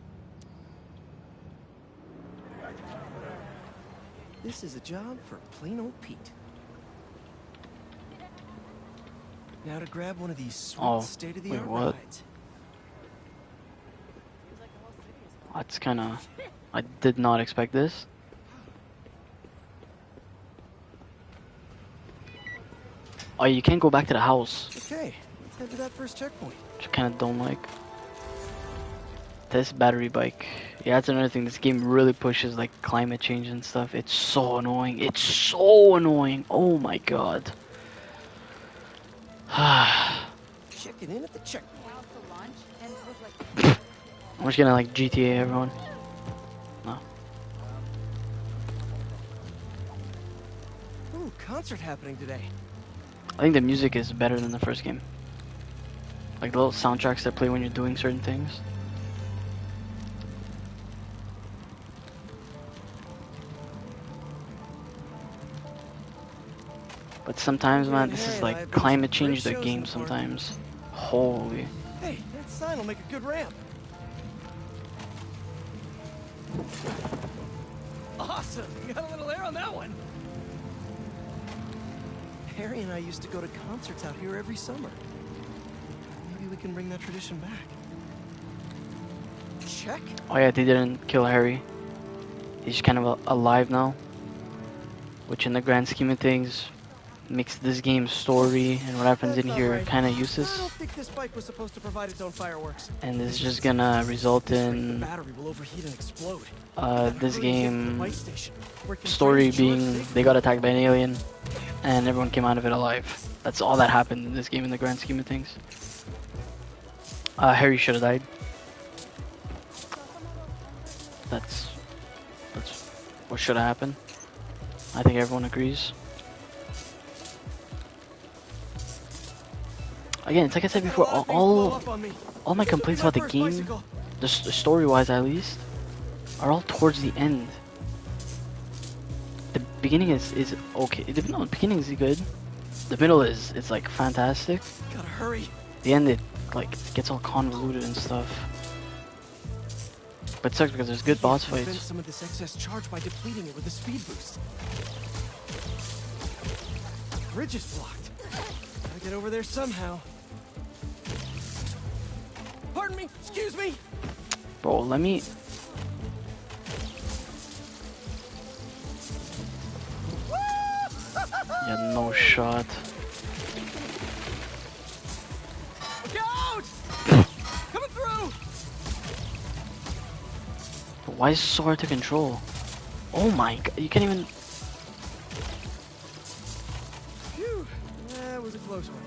This is a job for plain old Pete. Now to grab one of these sweet Oh, state-of-the-art wait, what? rides. That's kind of. I did not expect this. Oh, you can't go back to the house. Okay, let's head to that first checkpoint. Which I kind of don't like. This battery bike. Yeah, that's another thing. This game really pushes like climate change and stuff. It's so annoying. It's so annoying. Oh my god. I'm Checking in at the checkpoint. just gonna like GTA everyone. No. Ooh, concert happening today. I think the music is better than the first game. Like the little soundtracks that play when you're doing certain things. But sometimes, man, this is like climate change the game sometimes. Holy. Hey, that sign will make a good ramp. Awesome! You got a little air on that one. Harry and I used to go to concerts out here every summer. Maybe we can bring that tradition back. Check. Oh yeah, they didn't kill Harry. He's kind of alive now. Which in the grand scheme of things makes this game's story and what happens in That's here alright. kind of I useless. don't think this bike was supposed to provide its own fireworks. And this is just gonna result The in battery will overheat and explode. this Hurry and get to the game bike station, where it can story charge being safely. they got attacked by an alien and everyone came out of it alive. That's all that happened in this game in the grand scheme of things. Harry should have died. That's what should have happened. I think everyone agrees. Again, it's like I said before, all my complaints about the game, the story-wise at least, are all towards the end. The beginning is okay. The beginning is good. The middle is like fantastic. Gotta hurry. The end it like gets all convoluted and stuff. But it sucks because there's good boss Prevent fights. some of this excess charge by depleting it with a speed boost. The bridge is blocked. Gotta get over there somehow. Pardon me, excuse me. Bro, let me. Yeah, no shot. Look out! Coming through. But why is it so hard to control? Oh my god, you can't even. Phew, that was a close one.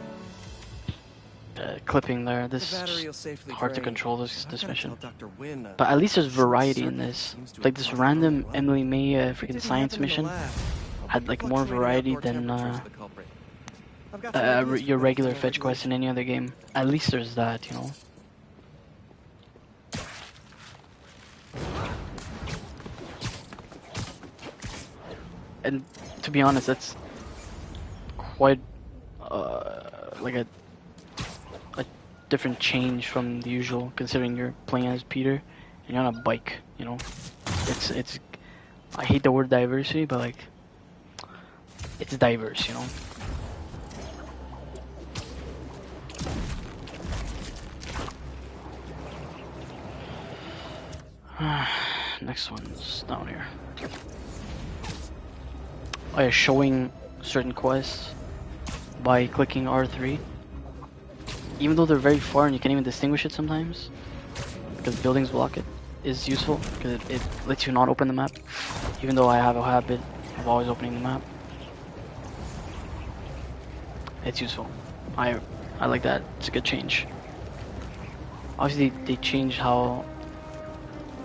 Clipping there. The This is battery will just safely hard to drain. control this I've gotta mission. tell Dr. Wynn, But at least there's short variety in circuit this. seems to Like have this caused random problem. Emily May It freaking didn't science happen in the mission lab. had like more Fluctuating variety outdoor than temperatures the culprit. I've got some ideas your for regular fixing fetch quest in any other game. At least there's that, you know. And to be honest, that's quite like a different change from the usual, considering you're playing as Peter and you're on a bike. You know, it's. I hate the word diversity, but like, it's diverse. You know. Next one's down here. Oh yeah, showing certain quests by clicking R3. Even though they're very far and you can't even distinguish it sometimes, because buildings block it, is useful because it lets you not open the map. Even though I have a habit of always opening the map, it's useful. I like that. It's a good change. Obviously, they changed how,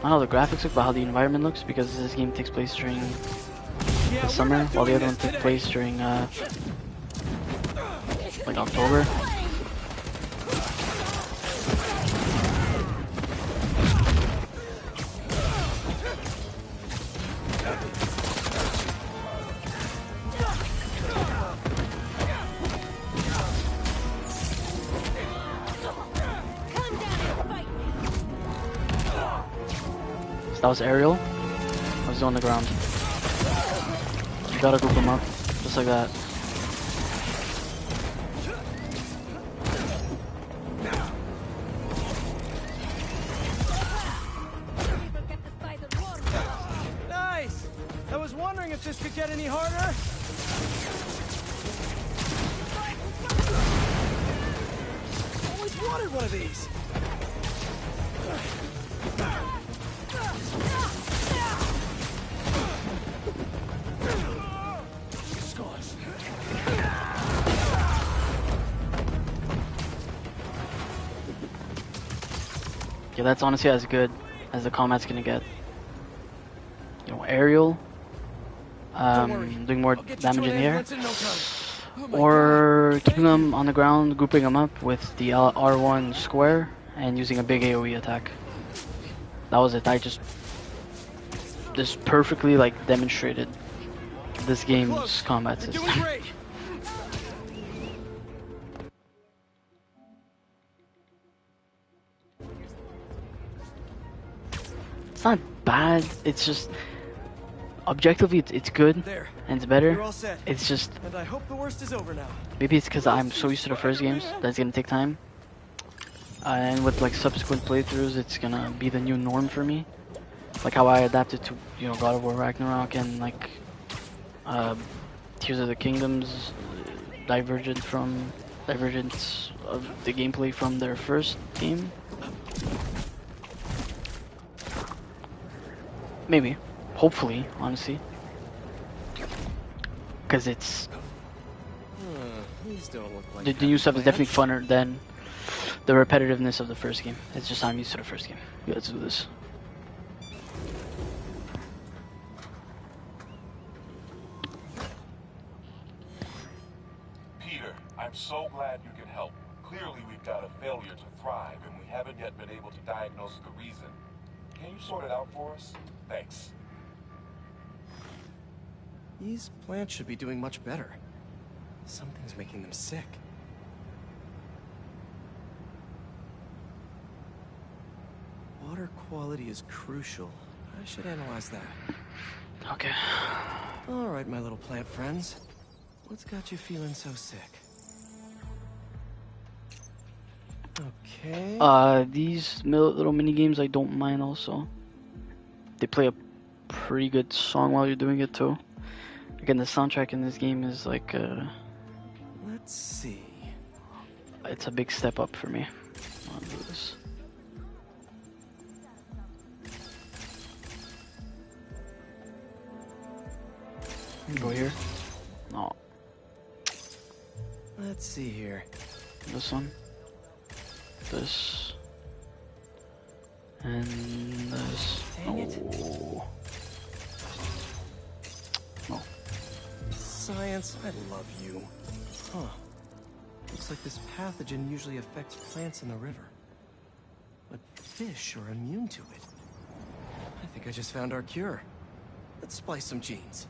not how the graphics look, but how the environment looks, because this game takes place during the summer, while the other one took place during like October. That was aerial. I was on the ground. You gotta group them up, just like that. Nice! I was wondering if this could get any harder. Always wanted one of these. Yeah, that's honestly as good as the combat's gonna get. You know, aerial, doing more damage in the air, or keeping them on the ground, grouping them up with the R1 square, and using a big AoE attack. That was it. I just perfectly like demonstrated this game's combat system. It's not bad. It's just objectively it's good and it's better. It's just, and I hope the worst is over now. maybe it's because I'm so used to the first games that it's gonna take time. And with like subsequent playthroughs, it's gonna be the new norm for me. Like how I adapted to, you know, God of War Ragnarok and like Tears of the Kingdoms, divergence of the gameplay from their first game. Maybe, hopefully, honestly, because it's These don't look like the new stuff is definitely funner than the repetitiveness of the first game. It's just I'm used to the first game. Yeah, let's do this. Peter, I'm so glad you can help. Clearly we've got a failure to thrive, and we haven't yet been able to diagnose the reason. Can you sort it out for us? Thanks. These plants should be doing much better. Something's making them sick. Water quality is crucial. I should analyze that. Okay. All right, my little plant friends. What's got you feeling so sick? Okay. These little mini games I don't mind also. They play a pretty good song while you're doing it too. Again, the soundtrack in this game is like Let's see. It's a big step up for me. I'll do this. Go here. No. Let's see here. This one. This. And this. Dang it. No. No. Science, I love you. Huh. Looks like this pathogen usually affects plants in the river. But fish are immune to it. I think I just found our cure. Let's splice some genes.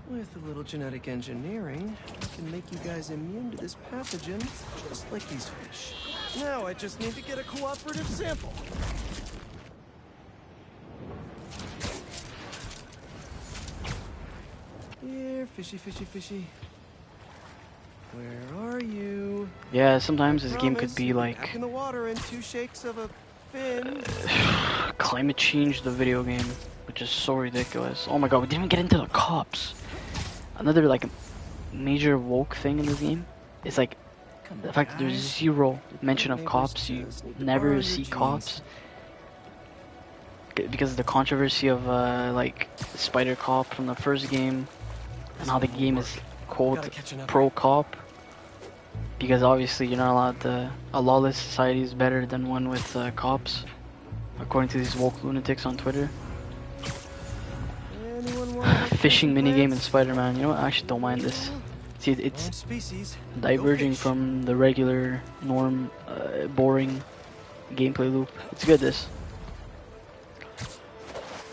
With a little genetic engineering, I can make you guys immune to this pathogen, just like these fish. Now I just need to get a cooperative sample. Here, fishy, fishy, fishy. Where are you? Yeah, sometimes this game Promise could be you'll like back in the water in 2 shakes of a fin. climate change the video game, which is so ridiculous. Oh my god, we didn't even get into the cops. Another like major woke thing in this game is like the fact that there's zero mention of cops. You never see cops because of the controversy of like Spider Cop from the first game and how the game is quote pro cop. Because obviously you're not allowed to. A lawless society is better than one with cops, according to these woke lunatics on Twitter. Fishing minigame in Spider-Man. You know what? I actually don't mind this. See, it's diverging from the regular norm, boring gameplay loop. It's good. This.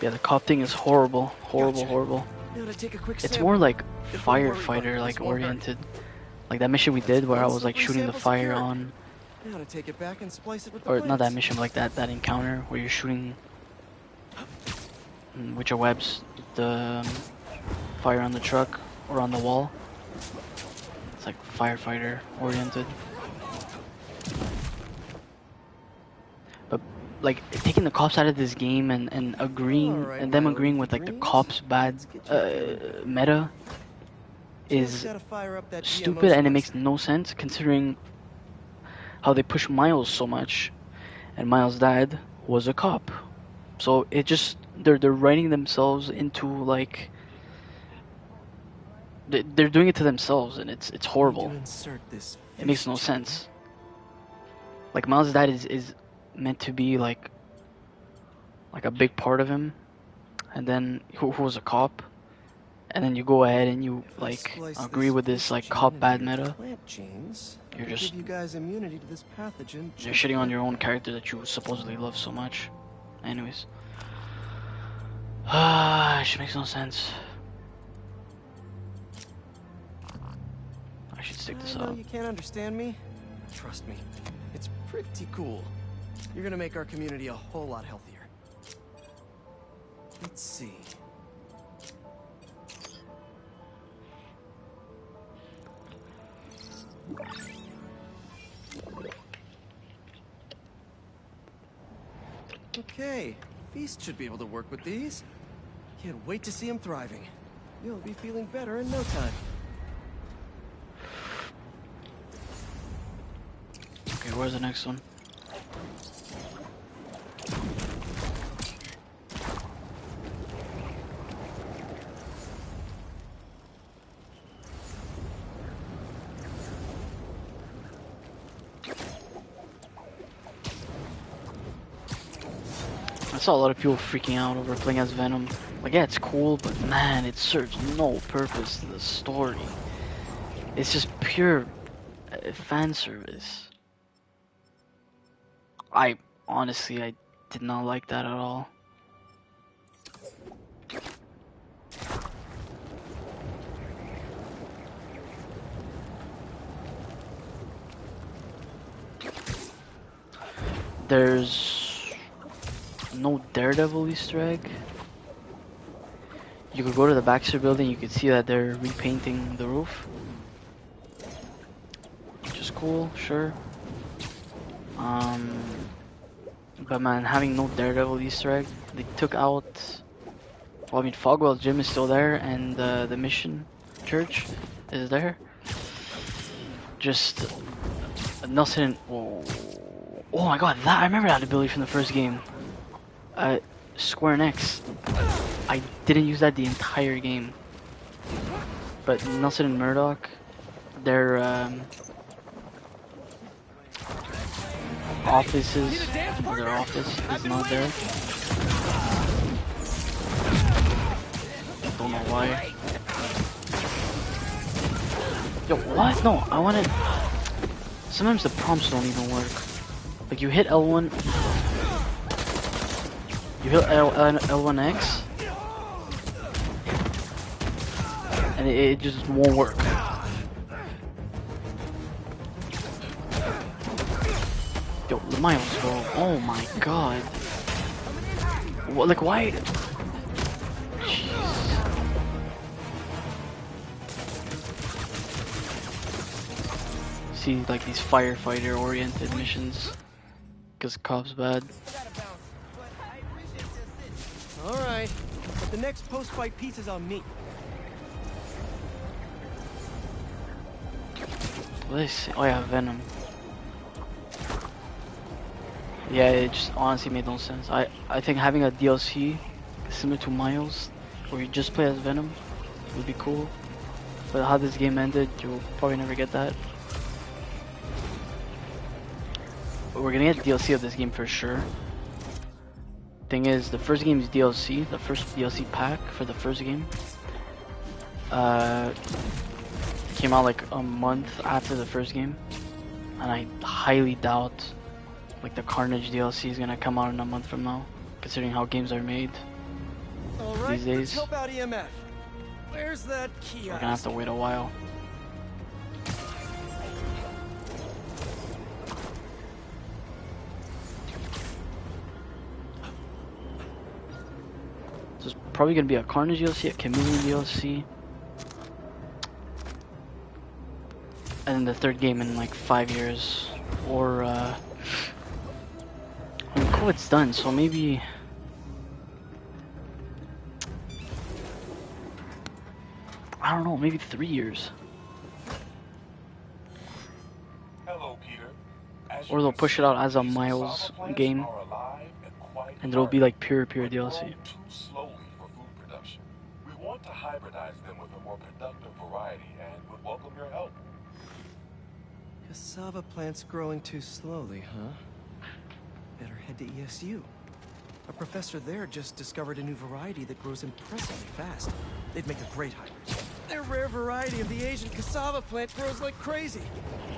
Yeah, the cop thing is horrible, horrible. It's more like firefighter, like oriented. Like that mission we did where I was like shooting the fire on, or not that mission, but like that encounter where you're shooting with your webs the fire on the truck or on the wall. It's like firefighter oriented. But like taking the cops out of this game and agreeing and them agreeing with like the cops bad meta is stupid, and it makes no sense considering how they push Miles so much, and Miles' dad was a cop. So it just they're writing themselves into like they're doing it to themselves, and it's horrible. It makes no sense. Like Miles' dad is meant to be like a big part of him, and then who was a cop. And then you go ahead and you like agree with this like cop bad meta. You're just you're shitting on your own character that you supposedly love so much. Anyways, it just makes no sense. I should stick this out. You can't understand me? Trust me, it's pretty cool. You're gonna make our community a whole lot healthier. Let's see. Okay, Feast should be able to work with these. Can't wait to see him thriving. You'll be feeling better in no time. Okay, where's the next one? I saw a lot of people freaking out over playing as Venom. Like, yeah, it's cool, but man, it serves no purpose to the story. It's just pure fan service. I did not like that at all. There's no Daredevil Easter egg. You could go to the Baxter building, you could see that they're repainting the roof. Which is cool, sure. But man, having no Daredevil Easter egg, they took out... Well, I mean, Fogwell's gym is still there, and the Mission Church is there. Just... Nelson... Oh my god, I remember that ability from the first game. Square Enix. I didn't use that the entire game. But Nelson and Murdoch, their offices, or their office is not there. Don't know why. Yo, what? No, I wanted... Sometimes the prompts don't even work. Like, you hit L1... You hit L1X, and it just won't work. Yo, the Miles, bro. Oh my god. What, like, why? Jeez. See, like, these firefighter-oriented missions, because cops bad. Alright, but the next post-fight piece is on me. What did I say? Oh yeah, Venom. Yeah, it just honestly made no sense. I think having a DLC similar to Miles, where you just play as Venom, would be cool. But how this game ended, you'll probably never get that. But we're gonna get DLC of this game for sure. Thing is, the first game's DLC, the first DLC pack for the first game, came out like a month after the first game, and I highly doubt like the Carnage DLC is gonna come out in a month from now, considering how games are made these days. Let's help out EMF. Where's that kiosk? We're gonna have to wait a while. So it's probably gonna be a Carnage DLC, a Chameleon DLC, and then the third game in like 5 years, or I mean, COVID's done, so maybe. I don't know, maybe 3 years. Hello, Peter. As Or you they'll can push see, it out as a these Miles cassava plants game, are alive and quite and it'll be like pure but grow DLC. too slowly for food production. We want to hybridize them with a more productive variety and would welcome your help. Cassava plants growing too slowly, huh? Better head to ESU. A professor there just discovered a new variety that grows impressively fast. They'd make a great hybrid. Their rare variety of the Asian cassava plant grows like crazy.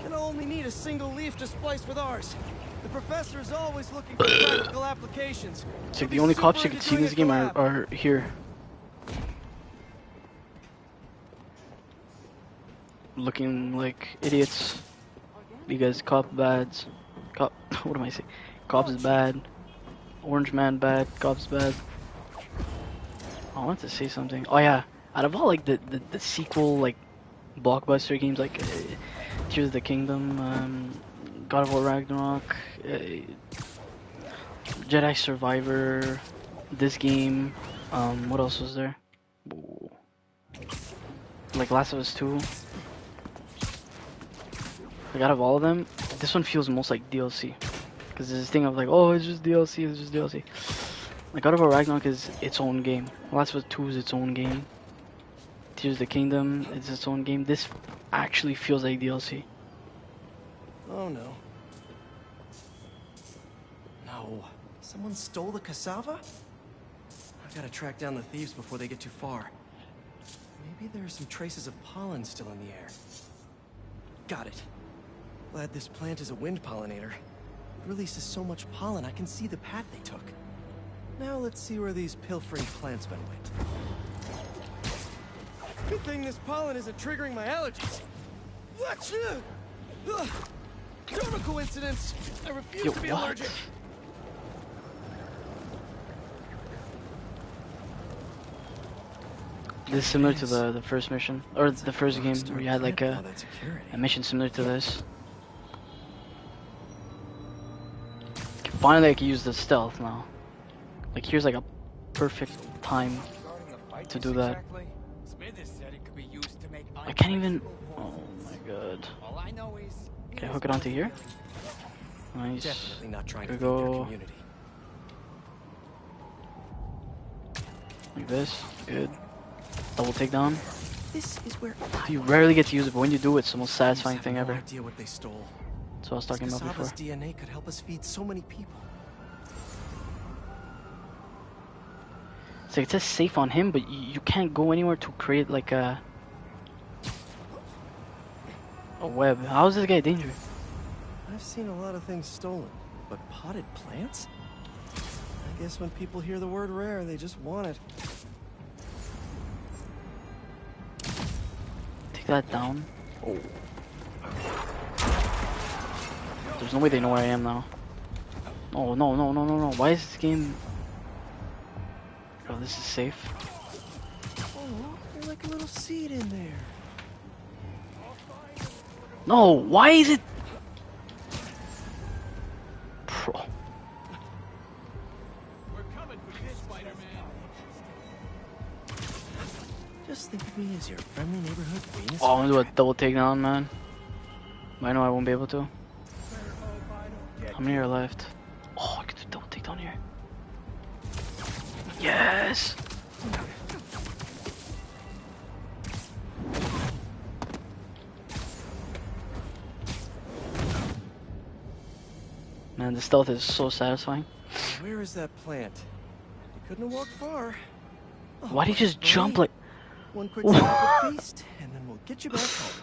And I'll only need a single leaf to splice with ours. The professor is always looking for practical applications. It's like the only cops you can see in this game are here. Looking like idiots. Because cop bads. Cop, what am I saying? Cops bad. Orange man bad. Cops bad. I wanted to say something. Oh yeah, out of all like the sequel like blockbuster games like Tears of the Kingdom, God of War Ragnarok, Jedi Survivor, this game, what else was there? Ooh. Like Last of Us 2. Like out of all of them, this one feels most like DLC. Because there's this thing of like, oh, it's just DLC, it's just DLC. Like God of War Ragnarok is its own game. Last of Us 2 is its own game. Tears of the Kingdom is its own game. This actually feels like DLC. Oh no. No. Someone stole the cassava? I've got to track down the thieves before they get too far. Maybe there are some traces of pollen still in the air. Got it. Glad this plant is a wind pollinator. It releases so much pollen I can see the path they took. Now let's see where these pilfering plantsmen went. Good thing this pollen isn't triggering my allergies. Achoo! Ugh. Total coincidence. I refuse to be allergic. This is similar to the first mission, or the first game where you had like a mission similar to this. Finally I can use the stealth now. Like here's like a perfect time to do that. I can't even, oh my god. Can I hook it onto here? Nice. Definitely not trying to Here we feed their go. community. Like this, good. Double takedown. This is where You rarely get to use it, but when you do, it's the most satisfying have thing no ever. idea what they stole. That's what I was talking about before. Cassava's DNA could help us feed so many people. It's like it says safe on him, but you can't go anywhere to create like a web. How is this guy dangerous? I've seen a lot of things stolen, but potted plants? I guess when people hear the word rare, they just want it. Take that down. Oh. There's no way they know where I am now. Oh no no no no no! Why is this game? Oh, this is safe. Oh, there's like a little seed in there. No, why is it? Bro. We're coming for you, Spider-Man. Just think of me as your friendly neighborhood Venus. Oh, I'm gonna do a double takedown, man. I know I won't be able to. How many are left? Oh, I could do double takedown here. Yes! Man, the stealth is so satisfying. Where is that plant? You couldn't have walked far. Oh, Why'd he just jump like... One quick stop at feast, and then we'll get you back home.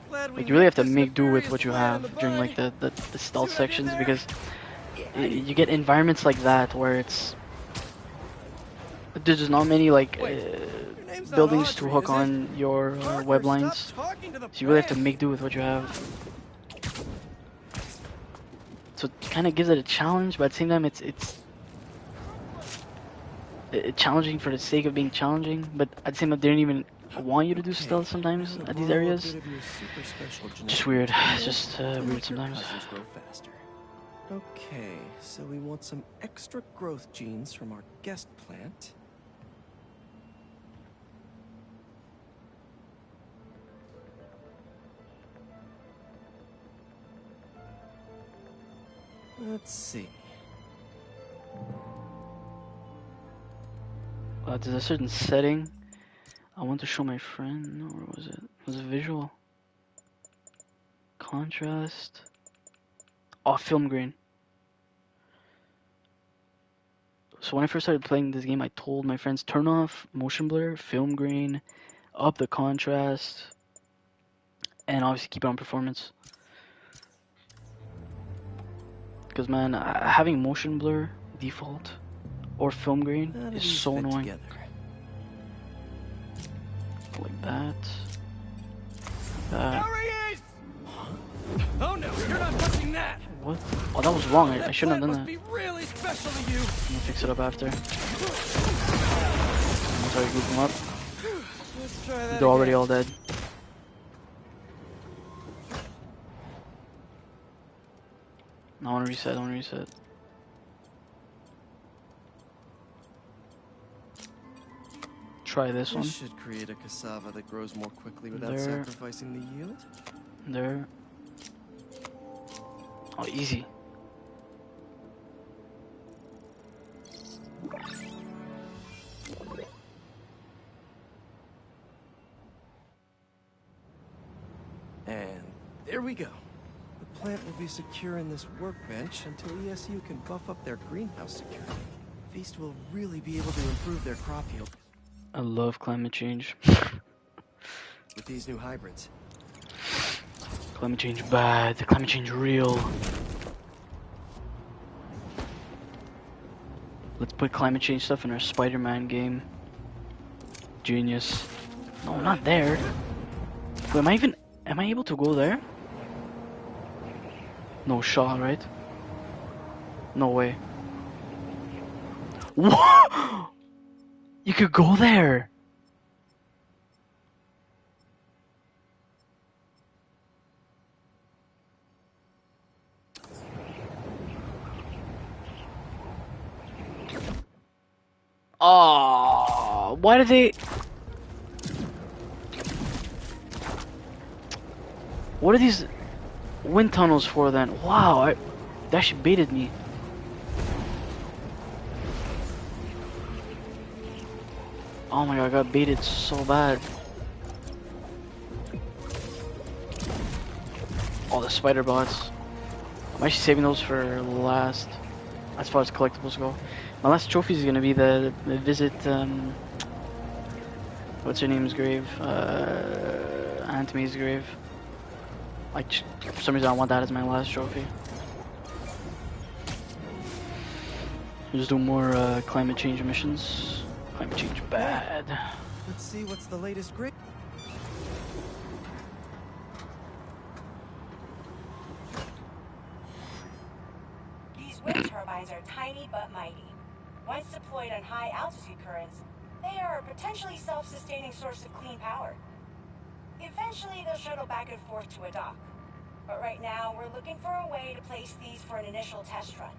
Like, you really have to make do with what you have during like the stealth sections, because you get environments like that where it's... There's just not many like buildings to hook on your web lines, so you really have to make do with what you have. So it kind of gives it a challenge, but at the same time it's challenging for the sake of being challenging. But at the same time, they don't even want you to do stealth sometimes at these areas. Just weird. It's just weird sometimes. Okay, so we want some extra growth genes from our guest plant. Let's see. There's a certain setting I want to show my friend. No, where was it? Was it visual? Contrast. Oh, film grain. So when I first started playing this game, I told my friends, turn off motion blur, film grain, up the contrast, and obviously keep it on performance. Because man, having motion blur default or film grain is so annoying. Together. Like that. That. There he is! Oh no, you're not touching that! What? Oh, that was wrong. I shouldn't have done that. Must be really special to you. I'm gonna fix it up after. I'm sorry, group them up. Let's try that. They're already all dead. I wanna reset, I wanna reset. Try this one. This should create a cassava that grows more quickly without There. sacrificing the yield. There. Oh, easy. And there we go. The plant will be secure in this workbench until ESU can buff up their greenhouse security. Feast will really be able to improve their crop yield I love climate change. with these new hybrids. Climate change bad, climate change real. Let's put climate change stuff in our Spider-Man game. Genius. No, not there. Wait, am I able to go there? No shot, right? No way. What? You could go there. Oh, why did they? What are these wind tunnels for then? Wow, that actually baited me. Oh my god, I got baited so bad. All the spider bots. I'm actually saving those for last, as far as collectibles go. My last trophy is gonna be the visit, what's her name's grave? Aunt May's grave. Like, for some reason I want that as my last trophy. Just do more climate change missions. Climate change bad. Let's see what's the latest grade. These wind turbines are tiny but mighty. Once deployed on high altitude currents, they are a potentially self-sustaining source of clean power. Eventually, they'll shuttle back and forth to a dock. But right now, we're looking for a way to place these for an initial test run.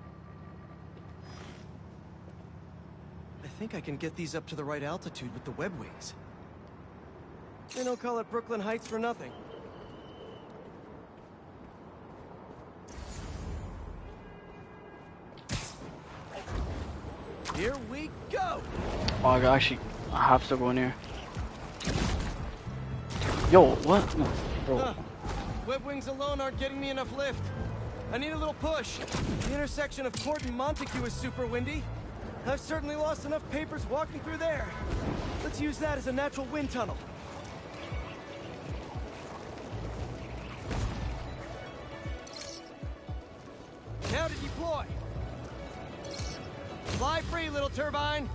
I think I can get these up to the right altitude with the web wings. They don't call it Brooklyn Heights for nothing. Here we go! Oh, I have to go in here. Yo, what? No, bro. Web wings alone aren't getting me enough lift. I need a little push. The intersection of Court and Montague is super windy. I've certainly lost enough papers walking through there. Let's use that as a natural wind tunnel. Now to deploy. Fly free, little turbine.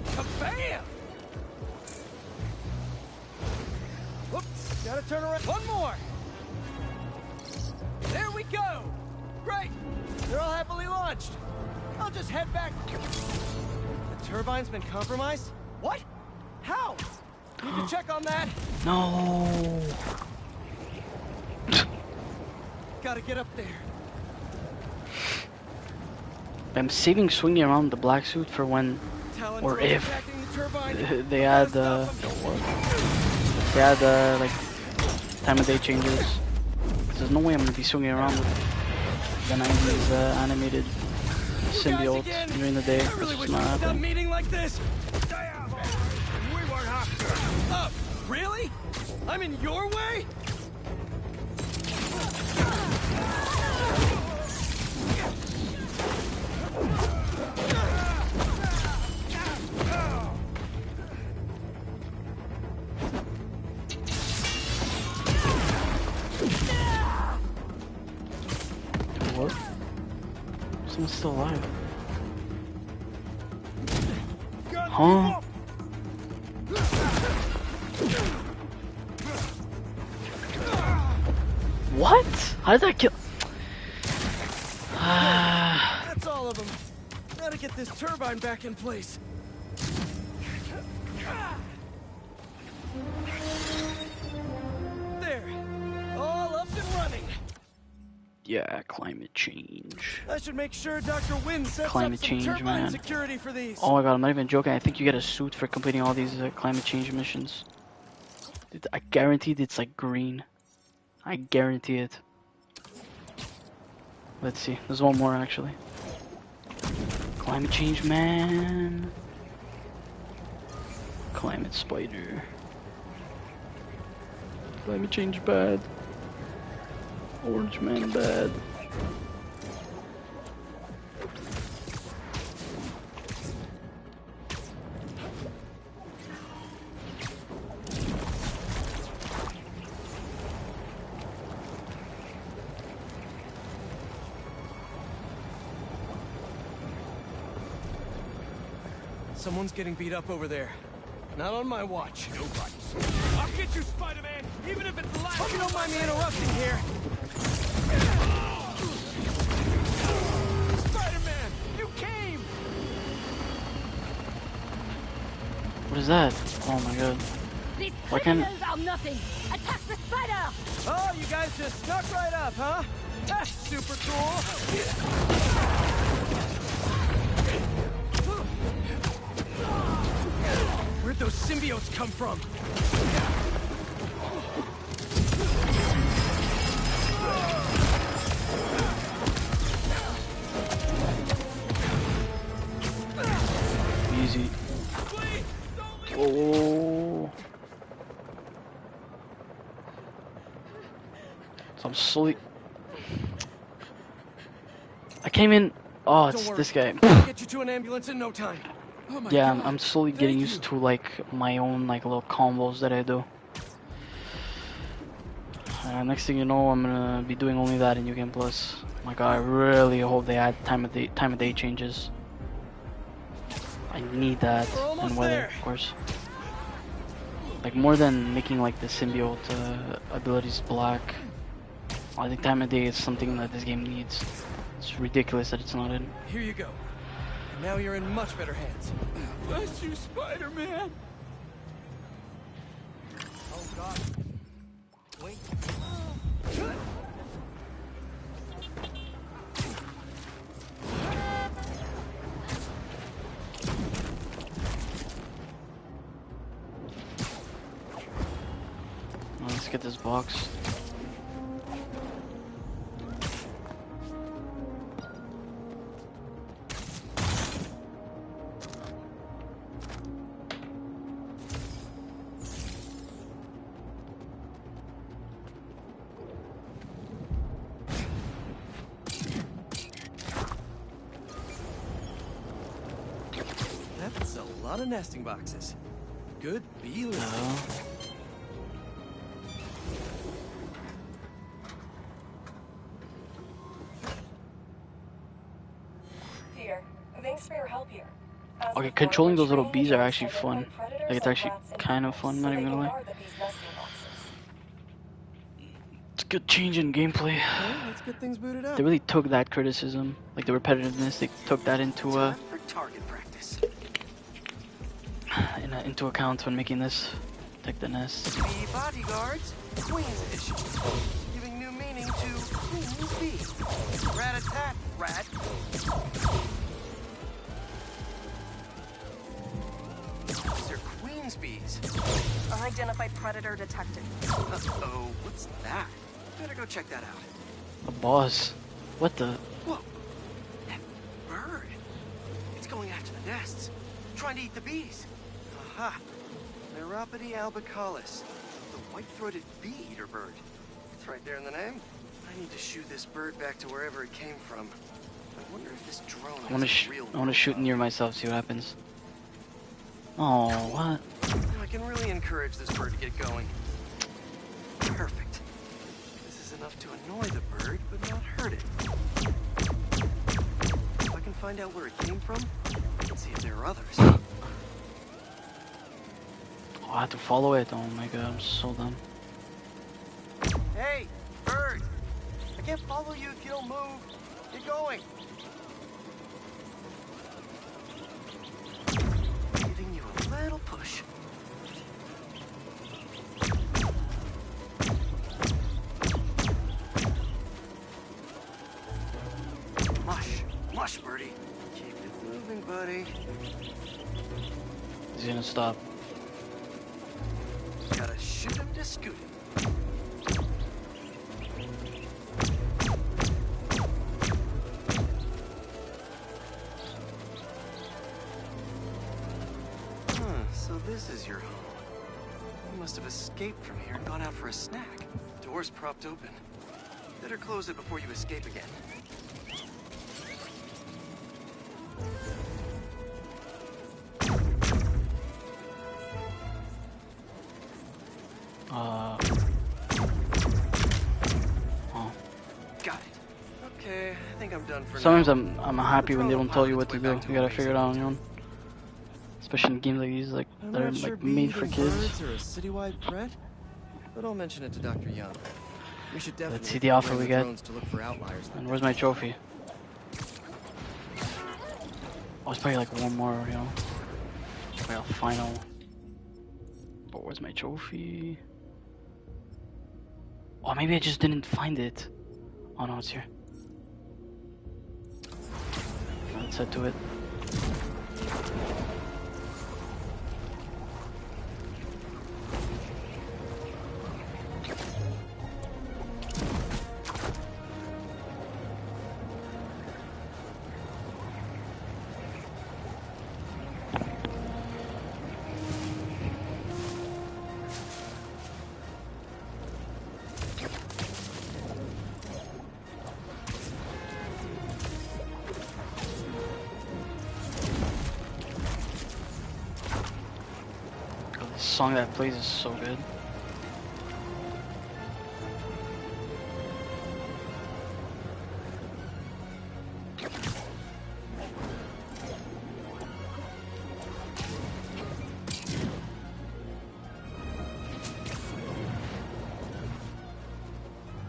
Kabam! Whoops, gotta turn around. One more. There we go. Great. They're all happily launched. I'll just head back. The turbine's been compromised? What? How? Need to check on that. No. Gotta get up there. I'm saving swinging around the black suit for when or if they add like time of day changes. There's no way I'm gonna be swinging around with the 90s animated symbiote during the day. That's just not happening. Meeting like this. Oh, really? I'm in your way? What? Someone's still alive. Huh? What? How did that kill? That's all of them. Gotta get this turbine back in place. There. All up and running. Yeah, climate change. I should make sure Dr. Wynn sets Climate up some change, turbine man. security for these. Oh my god, I'm not even joking. I think you get a suit for completing all these climate change missions. Dude, I guaranteed it's like green. I guarantee it. Let's see. There's one more actually. Climate change man. Climate spider. Climate change bad. Orange man bad. Someone's getting beat up over there. Not on my watch. Nobody's. I'll get you, Spider-Man, even if it's the last. Hope you don't mind me interrupting here. Spider-Man, you came. What is that? Oh my god. These Why can't- criminals are nothing. Attack the spider! Oh, you guys just snuck right up, huh? That's super cool. Where'd those symbiotes come from? Easy. Oh. So I'm slowly. I came in. Oh, it's this guy. I'll get you to an ambulance in no time. Oh my Yeah, God. I'm slowly getting used to like my own like little combos that I do. Next thing you know, I'm gonna be doing only that in New Game Plus. My God, I really hope they add time of day changes. I need that, We're almost and weather, there. of course. Like more than making like the symbiote abilities black. I think time of day is something that this game needs. It's ridiculous that it's not in. Here you go. Now you're in much better hands. Bless you, Spider-Man. Oh God. Wait. this box. That's a lot of nesting boxes. Good bee listing. No. Peter, thanks for your help here. Okay, controlling those little bees are actually fun. Like, it's actually kind of fun, not even gonna lie. It's a good change in gameplay. Okay, let's get things booted up. They really took that criticism, like the repetitiveness, they took that into Time for target practice. into account when making this. Take the nest. Bee bodyguards, Queen's edition. Giving new meaning to Queen's Bee. Rat-a-tat, rat. These are Queen's bees. Unidentified predator detected. Uh-oh, what's that? Better go check that out. A boss. What the? Whoa! That bird! It's going after the nests, trying to eat the bees. Aha! Neuropody albicollis, the white-throated bee-eater bird. It's right there in the name. I need to shoo this bird back to wherever it came from. I wonder if this drone I want to shoot near myself, see what happens. Oh, what? I can really encourage this bird to get going. Perfect. This is enough to annoy the bird, but not hurt it. If I can find out where it came from, I can see if there are others. Oh, I have to follow it. Oh my god, I'm so dumb. Hey, bird! I can't follow you if you don't move. Get going. Giving you a little push. Mush, mush, birdie. Keep it moving, buddy. He's gonna stop. Gotta shoot him to scoot him. So this is your home. You must have escaped from here and gone out for a snack. Door's propped open. Better close it before you escape again. Oh. Got it. Okay, I think I'm done for Sometimes now. I'm happy when they don't tell you what to do. You gotta figure it out on your own. Especially in games like these, like I'm that are not sure like made for bee-eating kids. birds are a citywide threat, but I'll mention it to Dr. Young. We should definitely Let's see the offer train we the get. drones to look for outliers like And where's my trophy? Oh, it's probably like one more, you know. Like a final. But where's my trophy? Oh, maybe I just didn't find it. Oh no, it's here. Let's head to it. The song that plays is so good.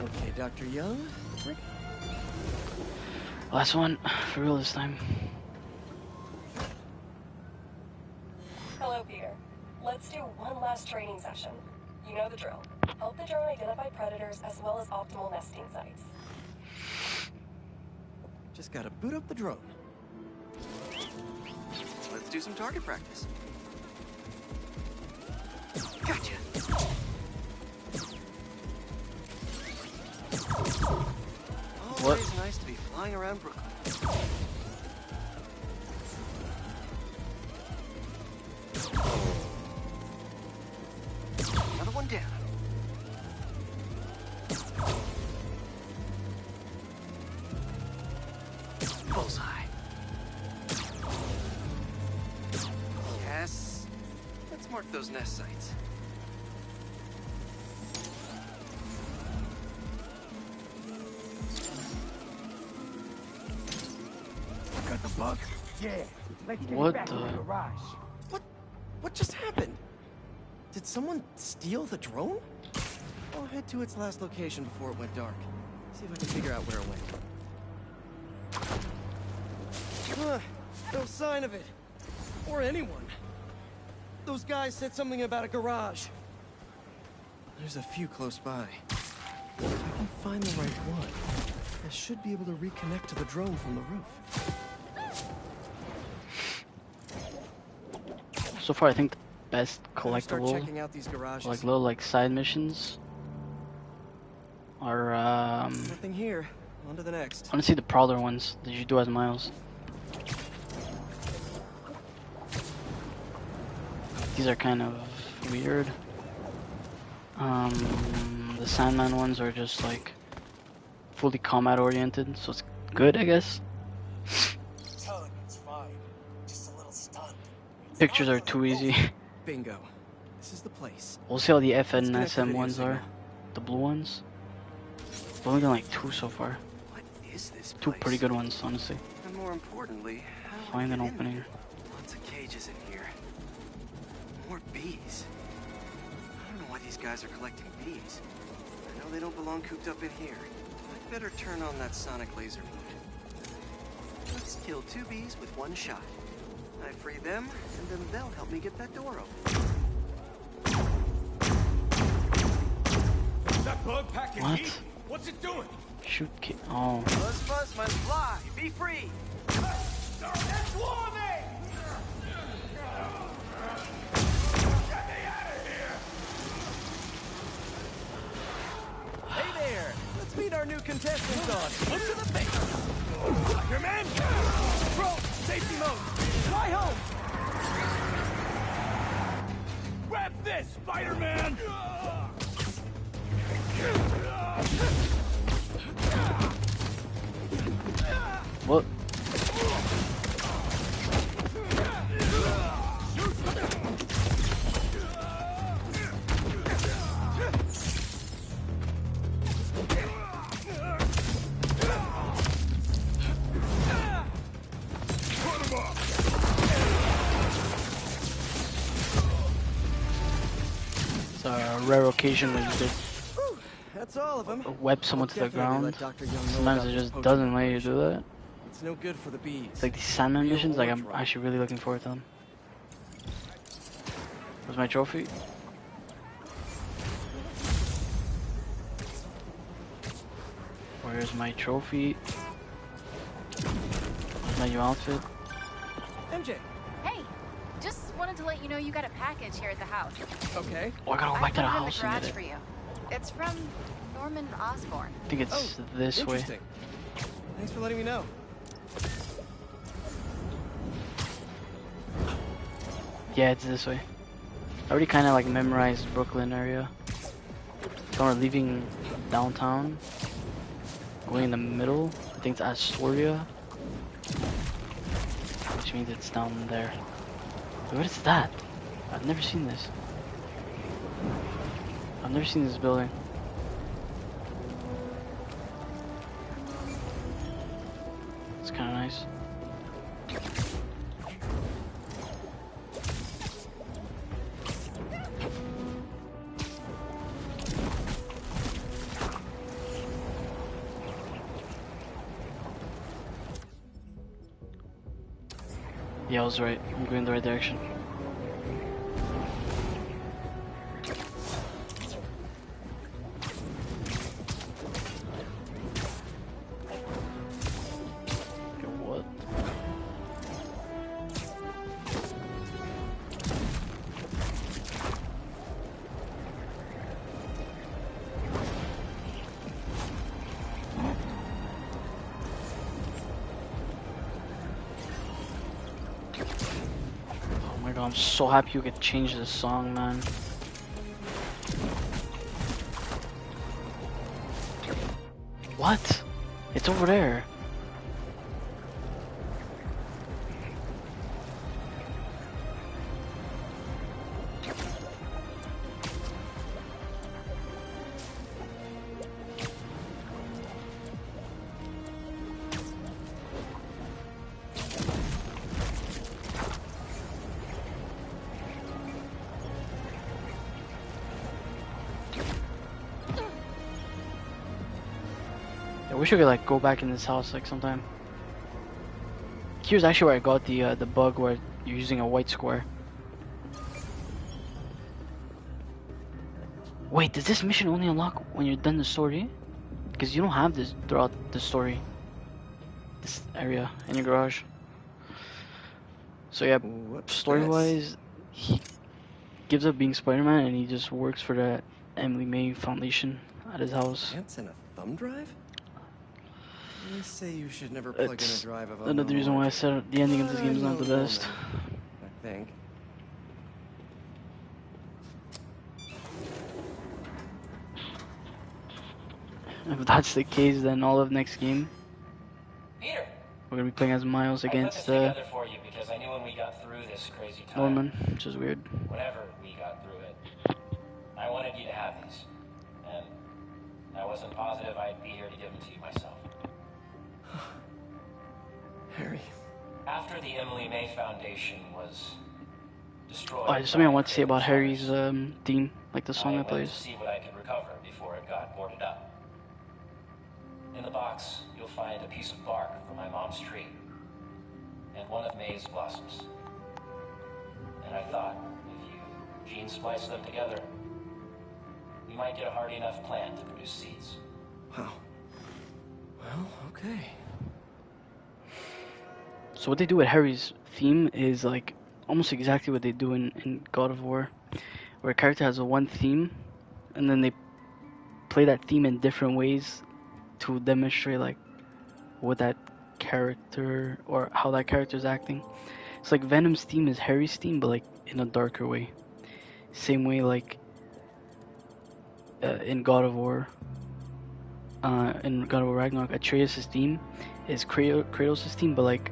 Okay, Dr. Young. Last one, for real this time. Hello, Peter. Let's do one last training session. You know the drill. Help the drone identify predators as well as optimal nesting sites. Just gotta boot up the drone. Let's do some target practice. Gotcha. What? It's nice to be flying around Brooklyn. Another one down. Bullseye. Yes. Let's mark those nest sites. Got the bug? Yeah. Let's get What it back to the- the garage. What just happened? Did someone steal the drone? I'll head to its last location before it went dark. See if I can figure out where it went. No sign of it. Or anyone. Those guys said something about a garage. There's a few close by. If I can find the right one, I should be able to reconnect to the drone from the roof. So far, I think the best Better start collectible, checking out these garages. like little like side missions, are Nothing here. On to the next. I want to see the Prowler ones that you do as Miles. These are kind of weird. The Sandman ones are just like fully combat oriented, so it's good, I guess. Tell him it's fine. Just a little stunned. Pictures are too easy. Bingo. This is the place. We'll see how the F and Let's connect SM the ones video are. The blue ones. We've only done like 2 so far. What is this 2 place? pretty good ones, honestly. And more importantly, how do I Find an get in opening. there? Lots of cages in here. More bees. I don't know why these guys are collecting bees. I know they don't belong cooped up in here. I'd better turn on that sonic laser mode. Let's kill 2 bees with 1 shot. I free them, and then they'll help me get that door open. That bug packing What? heat? What's it doing? Shoot oh. Buzz must fly. Be free. That's warming! Hey there. Let's meet our new contestants on Look to the Face. Spider-Man! Bro, safety mode! Fly home! Grab this, Spider-Man! What? It's a rare occasion when you just That's all of them. web someone to the ground. Sometimes it just doesn't let you do that. It's no good for the bees. It's like these Sandman missions, like I'm actually really looking forward to them. Where's my trophy? Where's my trophy? Where's my new outfit? MJ. Hey, just wanted to let you know you got a package here at the house. Okay. Oh, I gotta go back to the house I and put it in the get garage it. for you. It's from Norman Osborn. I think it's this way. Interesting. Thanks for letting me know. Yeah, it's this way. I already kind of like memorized Brooklyn area. So we're leaving downtown, going in the middle. I think it's Astoria, which means it's down there. Wait, what is that? I've never seen this. I've never seen this building. It's kind of nice. Yeah, I was right. I'm going in the right direction. Okay, what? I'm so happy you could change this song, man. What? It's over there. I wish I could like go back in this house like sometime. Here's actually where I got the bug where you're using a white square. Wait, does this mission only unlock when you're done the story? Because you don't have this throughout the story. This area in your garage. So yeah, story-wise, he gives up being Spider-Man and he just works for the Emily May Foundation at his house. Plants in a thumb drive? They say you should never plug in a drive of another reason why I said the ending of this game is not the best. I think. If that's the case, then all of next game, Peter, we're gonna be playing as Miles against I put this together for you because I knew when we got through this crazy time. Norman, which is weird. Whenever we got through it, I wanted you to have these, and I wasn't positive I'd be here to give them to you myself. Harry. After the Emily May Foundation was destroyed. Oh, there's something I want to say about Harry's theme, like the song that I went plays. to see what I could recover before it got boarded up. In the box, you'll find a piece of bark from my mom's tree, and one of May's blossoms. And I thought, if you gene splice them together, you might get a hardy enough plant to produce seeds. Wow. Well, okay. So what they do with Harry's theme is like almost exactly what they do in God of War, where a character has a one theme, and then they play that theme in different ways to demonstrate like what that character or how that character is acting. It's like Venom's theme is Harry's theme, but like in a darker way. Same way like in God of War. In God of War Ragnarok, Atreus' theme is Kratos' theme, but like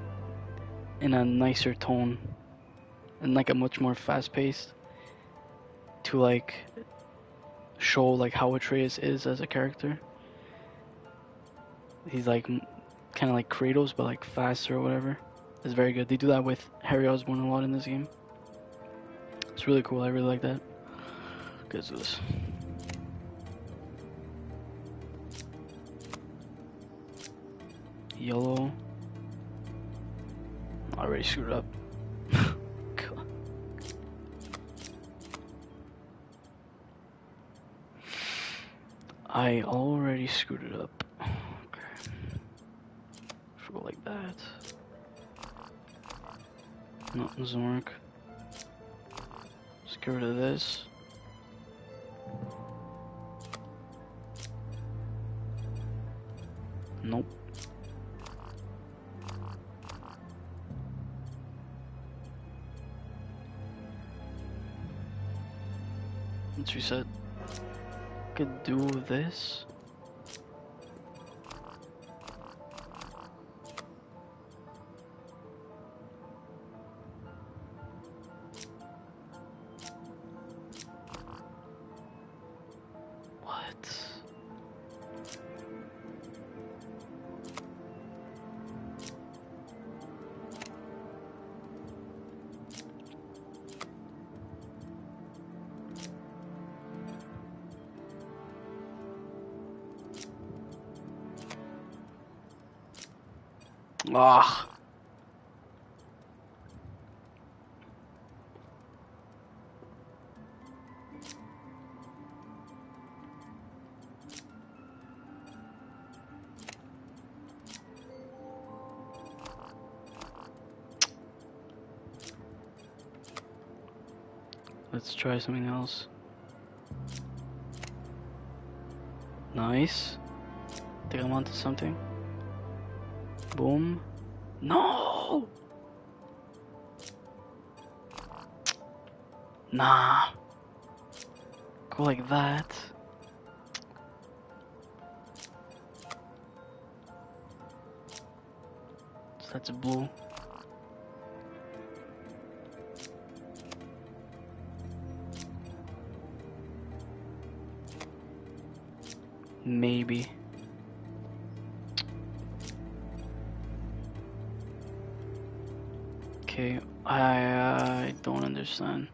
in a nicer tone and like a much more fast-paced to like show like how Atreus is as a character. He's like kind of like Kratos but like faster or whatever. It's very good. They do that with Harry Osborn a lot in this game. It's really cool. I really like that. Let's do this. Yellow. I already screwed up. God. I already screwed it up. Okay. Should go like that. No, it doesn't work. Let's get rid of this. Nope. Let's reset. Could do this. What? Ah. Let's try something else. Nice. Think I'm onto something. Boom. No! Nah. Go like that. So that's blue. Maybe. Okay, I don't understand.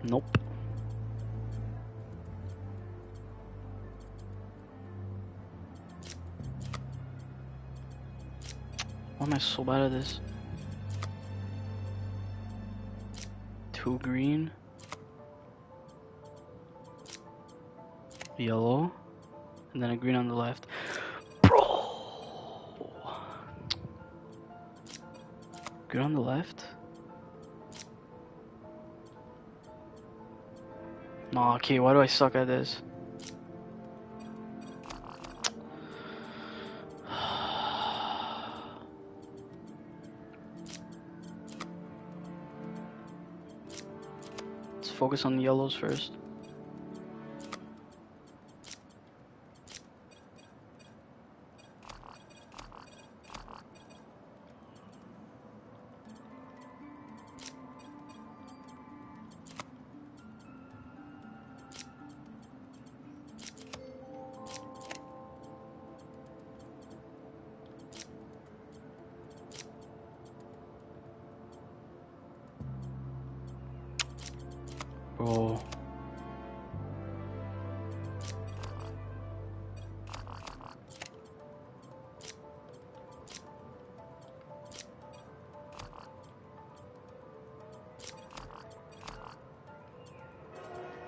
Nope. Why am I so bad at this? 2 green. Yellow. And then a green on the left. Bro! Green on the left? Nah, okay, why do I suck at this? Let's focus on the yellows first. Bro.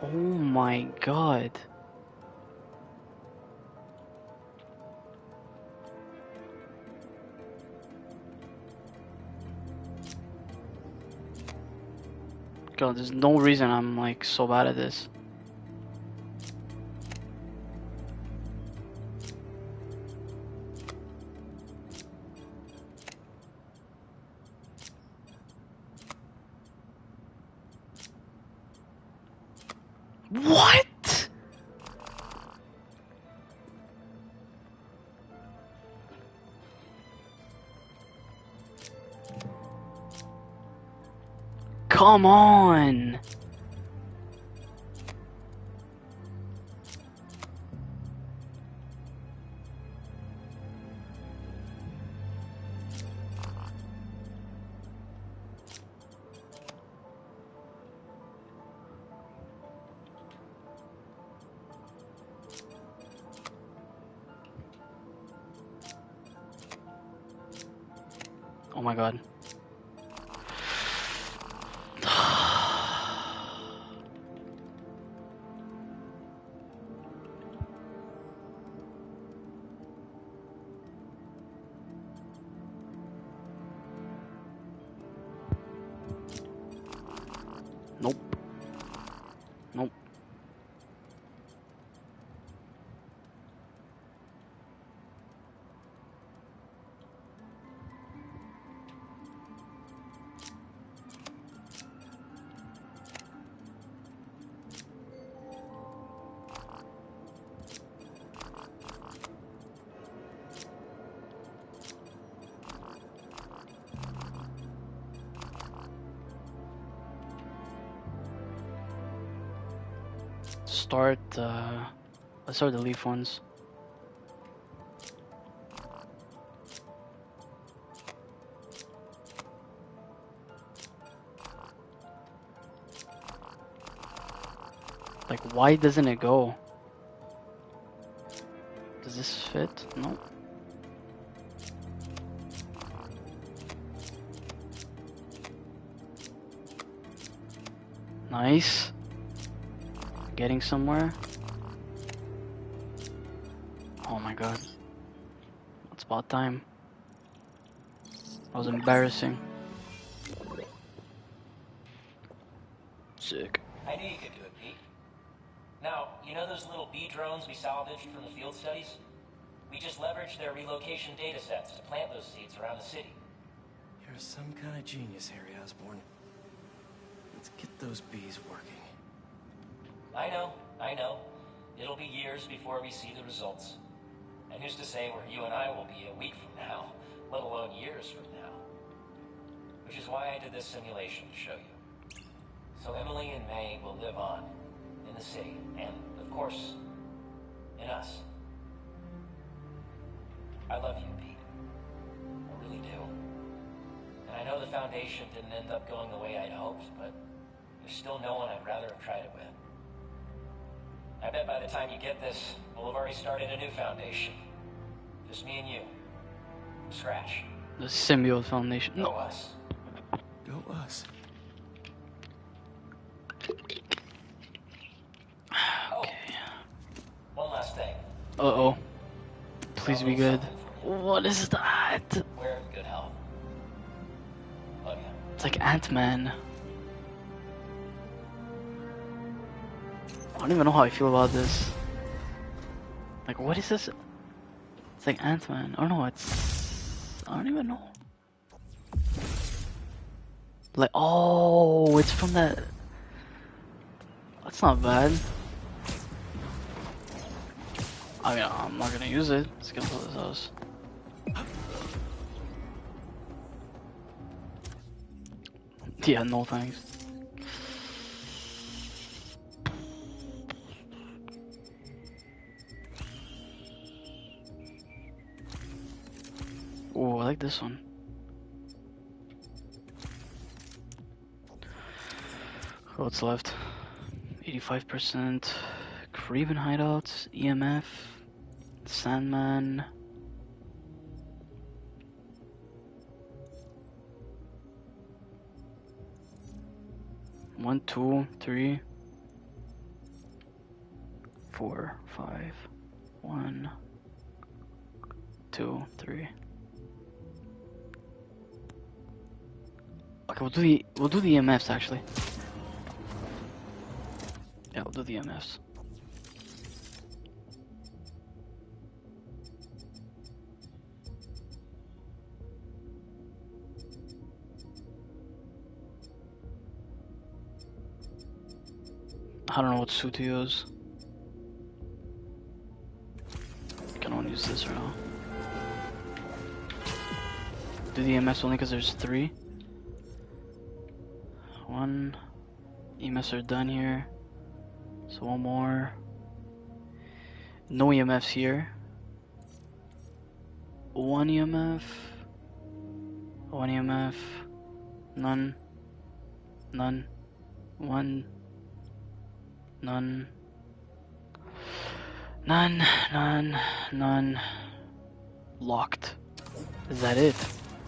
Oh my god. God, there's no reason I'm like so bad at this. What? Come on. Oh my god. Nope. Nope. Let's start the leaf ones. Like, why doesn't it go? Does this fit? No. Nice. Getting somewhere. Oh my god. It's about time. That was embarrassing. Sick. I knew you could do it, Pete. Now, you know those little bee drones we salvaged from the field studies? We just leveraged their relocation data sets to plant those seeds around the city. You're some kind of genius, Harry Osborn. Let's get those bees working. I know. It'll be years before we see the results. And who's to say where you and I will be a week from now, let alone years from now? Which is why I did this simulation to show you. So Emily and May will live on in the city, and, of course, in us. I love you, Pete. I really do. And I know the Foundation didn't end up going the way I'd hoped, but there's still no one I'd rather have tried it with. I bet by the time you get this, we'll have already started a new foundation. Just me and you. From scratch. The Symbiote Foundation. Go us. Go us. Okay. One last thing. Uh-oh. Please be good. What is that? We're in good health. Love you. It's like Ant-Man. I don't even know how I feel about this. Like, what is this? It's like Ant-Man. I don't know, I don't even know. Like, oh, it's from that. That's not bad. I mean, I'm not gonna use it. Let's get to this house. Yeah, no thanks. Oh, I like this one. What's left? 85%. Craven hideouts, EMF, Sandman. One, two, three, 4, 5. 1, 2, 3. Okay, we'll do the EMFs actually. Yeah, we'll do the EMFs. I don't know what suit to use. I can only use this right now. Do the EMFs only because there's 3. 1. EMFs are done here. So 1 more. No EMFs here. 1 EMF. 1 EMF. None. None. 1. None. None. None. None. Locked. Is that it?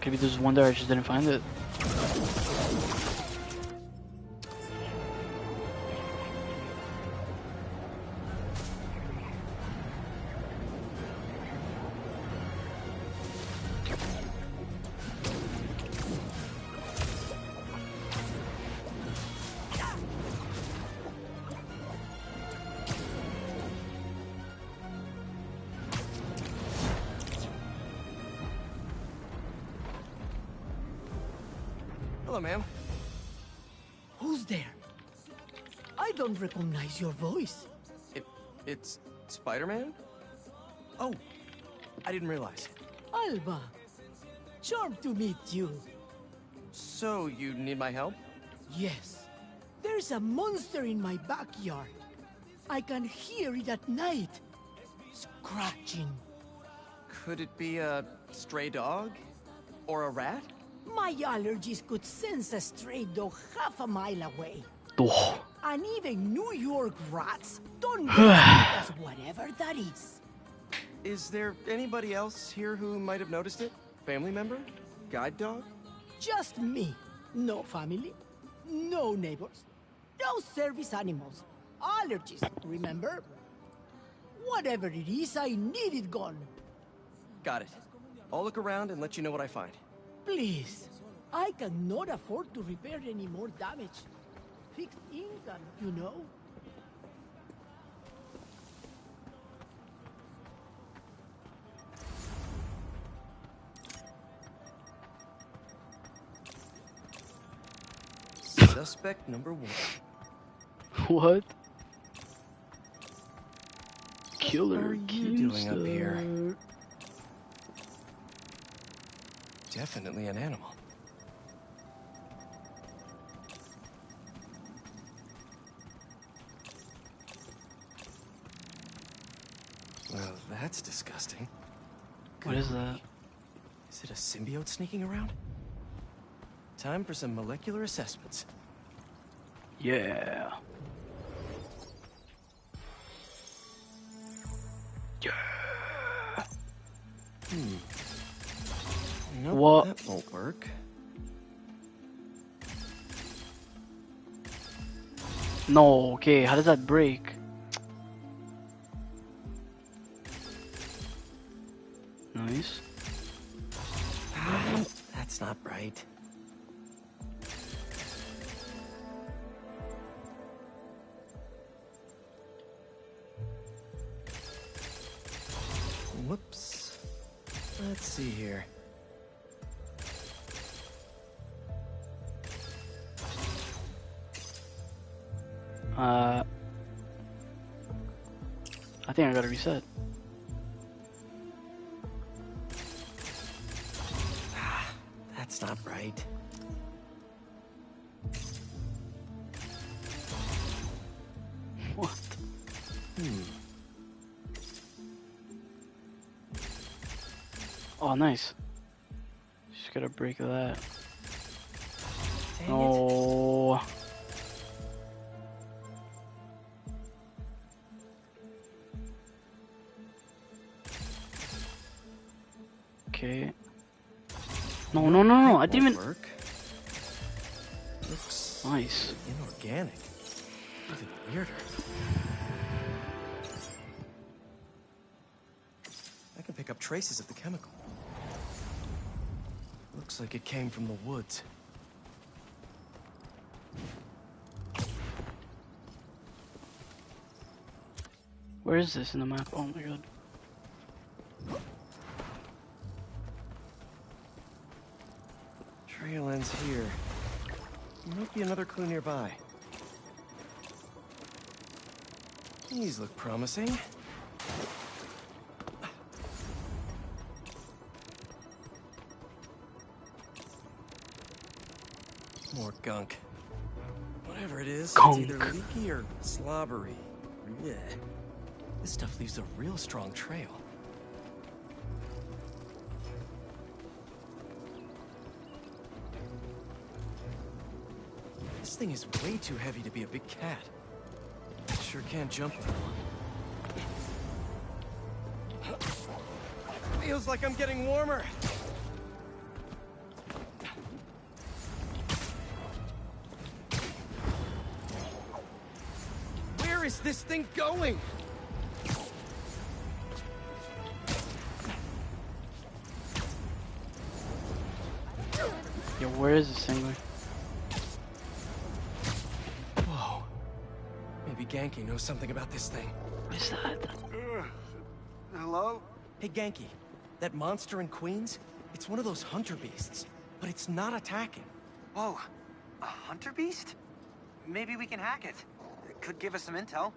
Maybe there's one there, I just didn't find it. Hello, ma'am. Who's there? I don't recognize your voice. It's Spider-Man? Oh, I didn't realize. Alba. Charmed to meet you. So, you need my help? Yes. There's a monster in my backyard. I can hear it at night. Scratching. Could it be a stray dog? Or a rat? My allergies could sense a stray dog half a mile away. Oh. And even New York rats don't as whatever that is. Is there anybody else here who might have noticed it? Family member? Guide dog? Just me. No family. No neighbors. No service animals. Allergies, remember? Whatever it is, I need it gone. Got it. I'll look around and let you know what I find. Please. I cannot afford to repair any more damage. fixed income, you know? Suspect number 1. What? What Killer are you doing up here? Keemstar. Definitely an animal. Well, that's disgusting. What is that? Is it a symbiote sneaking around? Time for some molecular assessments. Yeah. Nope, What? that won't work. No, okay, how does that break? Nice. That's not right. Whoops. Let's see here. I think I gotta reset. That's not right. What? Oh, nice. Just gotta break that. Dang Oh. Okay. No, no, no, no! I didn't even. Work. Looks Nice. inorganic. Even weirder. I can pick up traces of the chemical. Looks like it came from the woods. Where is this in the map? Oh my god. Trail ends here. Might be another clue nearby. These look promising. More gunk. Whatever it is, Gunk. it's either leaky or slobbery. Yeah. This stuff leaves a real strong trail. This thing is way too heavy to be a big cat. Sure can't jump anymore. Feels like I'm getting warmer. Where is this thing going? Yo, where is this thing going? Whoa. Maybe Genki knows something about this thing. What is that? Hello? Hey, Genki. That monster in Queens? It's one of those hunter beasts, but it's not attacking. Whoa. A hunter beast? Maybe we can hack it. It could give us some intel.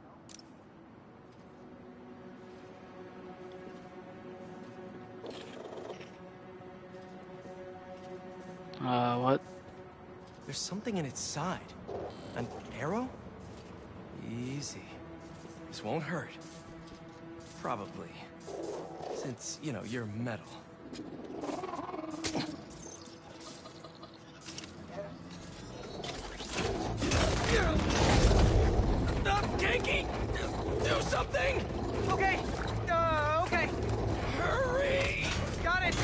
What? There's something in its side. An arrow? Easy. This won't hurt. Probably. Since, you know, you're metal. Genki! Do something! Okay. Okay. Hurry! Got it.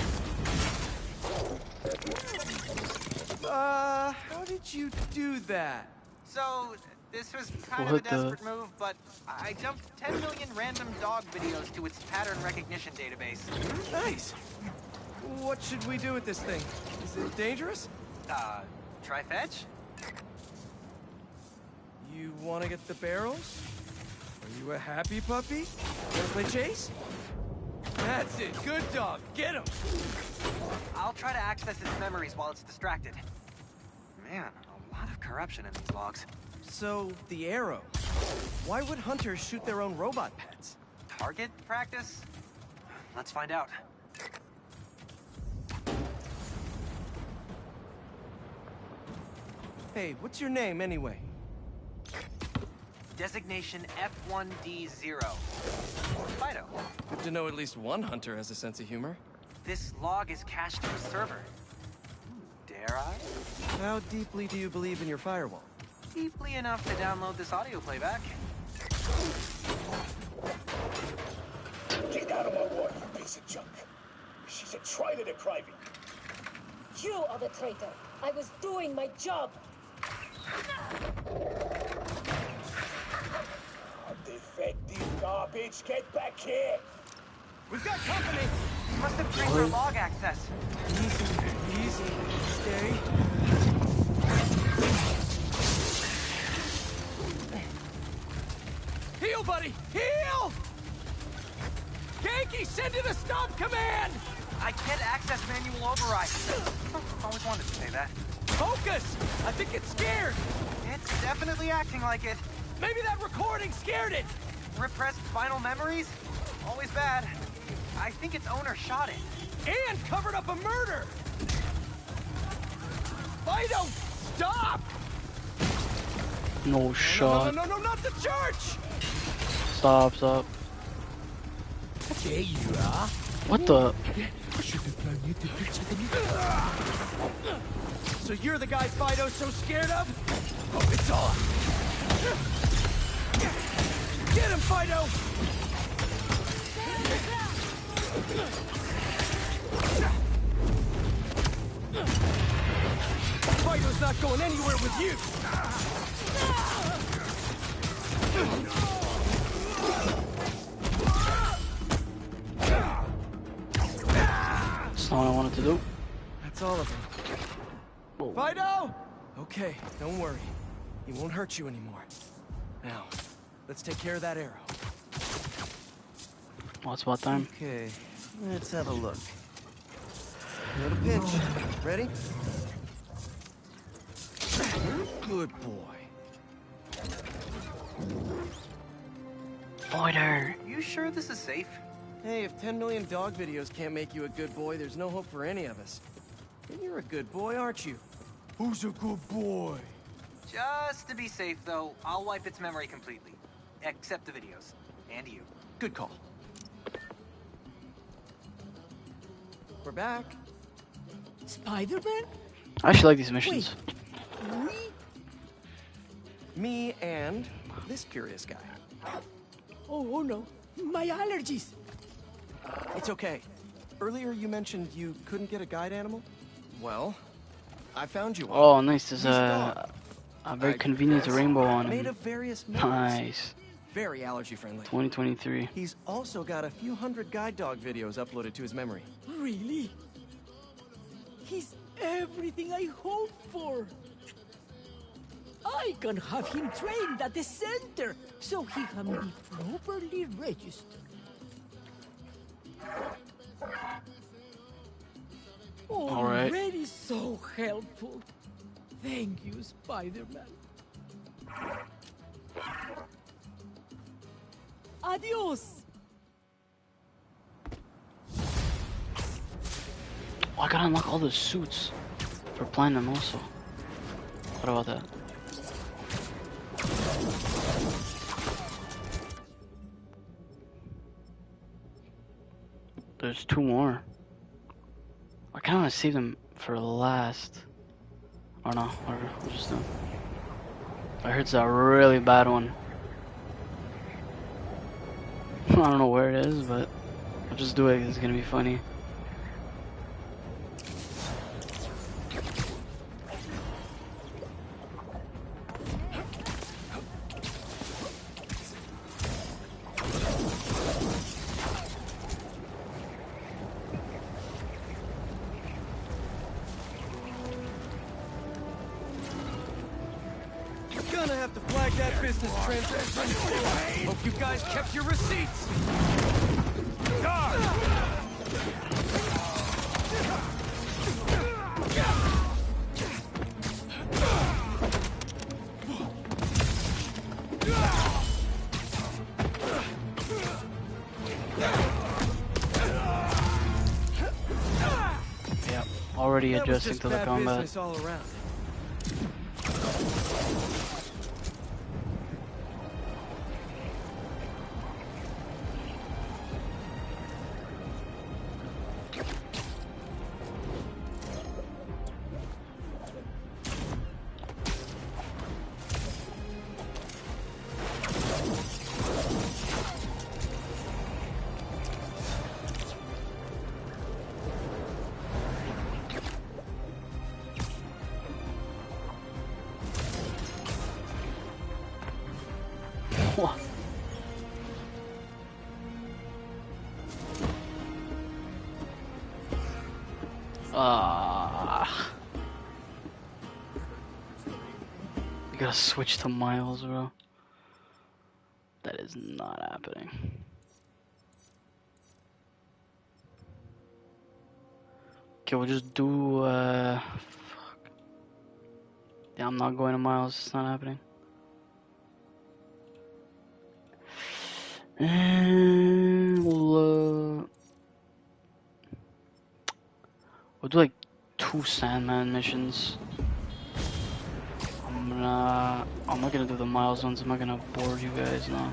How did you do that? So, this was kind What of a desperate move, but I jumped 10 million random dog videos to its pattern recognition database. Nice. What should we do with this thing? Is it dangerous? Try fetch? You want to get the barrels? Are you a happy puppy? Want to play chase? That's it. Good dog. Get him. I'll try to access its memories while it's distracted. Man, a lot of corruption in these logs. So, the arrow. Why would hunters shoot their own robot pets? Target practice? Let's find out. Hey, what's your name anyway? Designation F1D0. Fido. Good to know at least one hunter has a sense of humor. This log is cached to a server. Dare I? How deeply do you believe in your firewall? Deeply enough to download this audio playback. Get out of my water, you piece of junk. She's a traitor depriving. You are the traitor. I was doing my job. Defective garbage, get back here. We've got company. Must have trained for log access. Easy. Stay. Heal, buddy! Heal! Genki, send in a stop command! I can't access manual override. Always wanted to say that. Focus! I think it's scared! It's definitely acting like it. Maybe that recording scared it! Repressed final memories? Always bad. I think its owner shot it. And covered up a murder! Fido, stop! No shot. No, not the church! Stop. There you are. What the? I should have blown you to bits with the So you're the guy Fido's so scared of? Oh, it's on! Get him, Fido! Fido's not going anywhere with you! That's not what I wanted to do. That's all of them. Whoa. Fido! Okay, don't worry. He won't hurt you anymore. Now, let's take care of that arrow. Well, it's about time. Okay, let's have a look. Little pinch. Ready? Good boy. Fighter. You sure this is safe? Hey, if 10 million dog videos can't make you a good boy, there's no hope for any of us. And you're a good boy, aren't you? Who's a good boy? Just to be safe, though, I'll wipe its memory completely. Except the videos. And you. Good call. We're back. Spider-Man? I actually like these missions. Me and this curious guy. Oh no. My allergies. It's okay. Earlier you mentioned you couldn't get a guide animal? Well, I found you one. Oh, nice. There's a very convenient rainbow on Made him. of various metals. Nice. Very allergy friendly. 2023. He's also got a few hundred guide dog videos uploaded to his memory. Really? He's everything I hoped for. I can have him trained at the center so he can be properly registered. Alright. Already so helpful. Thank you, Spider-Man. Adios. Oh, I gotta unlock all the suits for Platinum also. What about that? There's 2 more. I kinda wanna save them for last. Or no, whatever, we'll just do it. I heard it's a really bad one. I don't know where it is, but I'll just do it 'cause it's gonna be funny. have to flag that business transaction. Hope you guys kept your receipts. Guard! Yep, already adjusting to the combat. All around. You gotta switch to Miles, bro. That is not happening. Okay, we'll just do, fuck. Yeah, I'm not going to Miles, it's not happening. And we'll do like 2 Sandman missions. I'm not gonna do the Miles ones, I'm not gonna bore you guys now.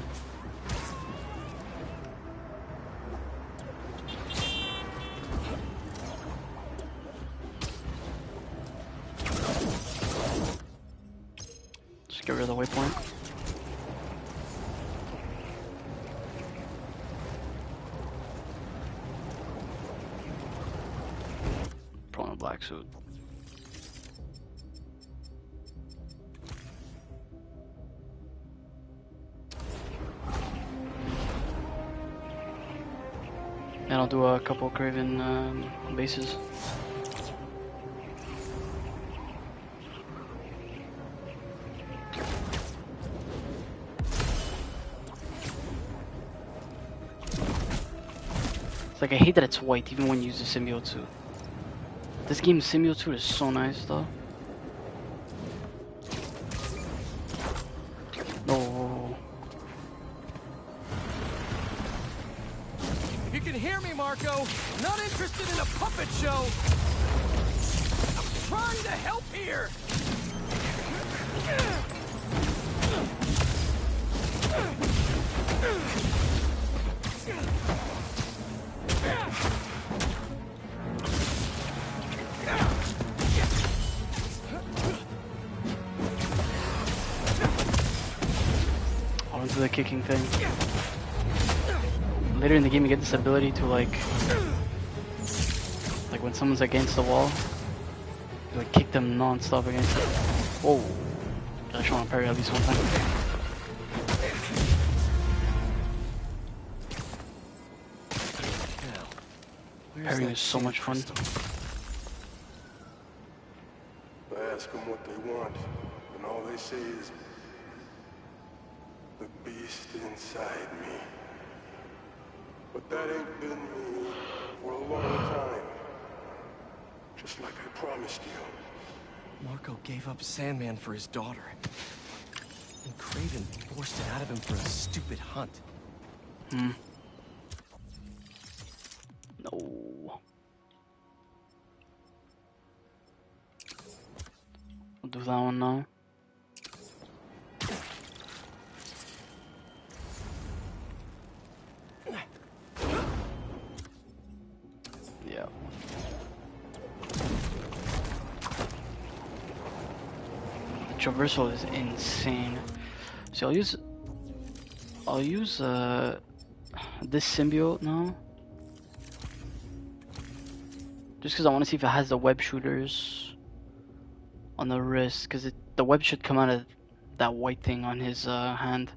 Just get rid of the waypoint. Put on a black suit. And I'll do a couple of Craven bases. It's like I hate that it's white even when you use the symbiote suit. This game's symbiote suit is so nice though. No. You can hear me, Marco. Not interested in a puppet show. I'm trying to help here. I'll do the kicking thing. Later in the game you get this ability to like when someone's against the wall, you like kick them non-stop against it. Whoa. I just want to parry at least one time. Parrying is so much fun. I ask them what they want, and all they say is, the beast inside me. But that ain't been me for a long time. Just like I promised you. Marco gave up Sandman for his daughter. And Craven forced it out of him for a stupid hunt. No. We'll do that one now. Yeah. The traversal is insane. So I'll use this symbiote now. Just because I want to see if it has the web shooters on the wrist, because the web should come out of that white thing on his hand.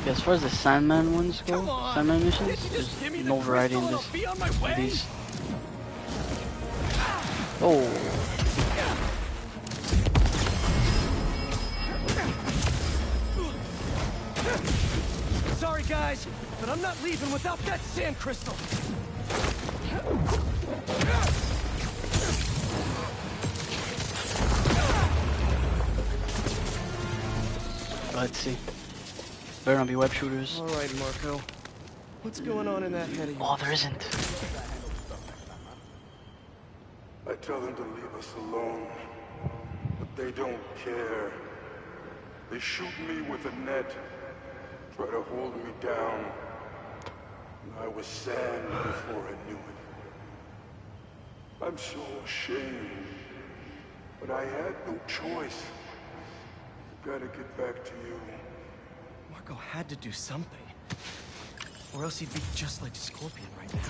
Yeah, as far as the Sandman ones go, on. Sandman missions, Just give me there's the no variety in crystal this. and I'll be on my in way. these. Oh. Sorry guys, but I'm not leaving without that sand crystal. Let's see. Better not be web shooters. All right, Marco. What's going on in that head of yours? Oh, there isn't. I tell them to leave us alone, but they don't care. They shoot me with a net, try to hold me down. And I was sand before I knew it. I'm so ashamed, but I had no choice. Gotta get back to you. Marco had to do something. Or else he'd be just like Scorpion right now.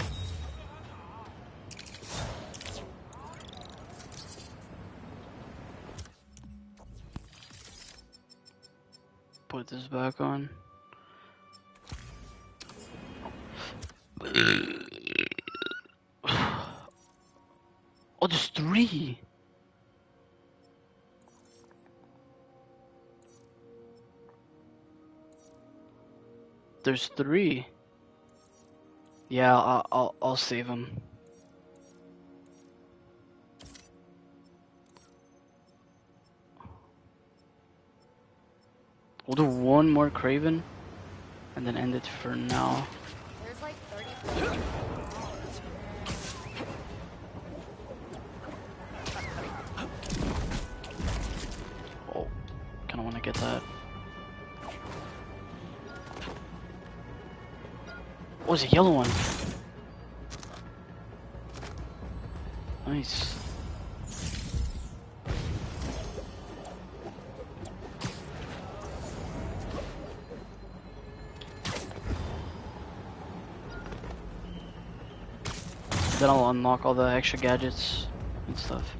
Put this back on. Oh, there's 3. There's 3. Yeah, I'll save him. We'll do one more Craven, and then end it for now. There's like 30. Oh, kinda wanna get that. Oh, it's a yellow one. Nice. Then I'll unlock all the extra gadgets and stuff.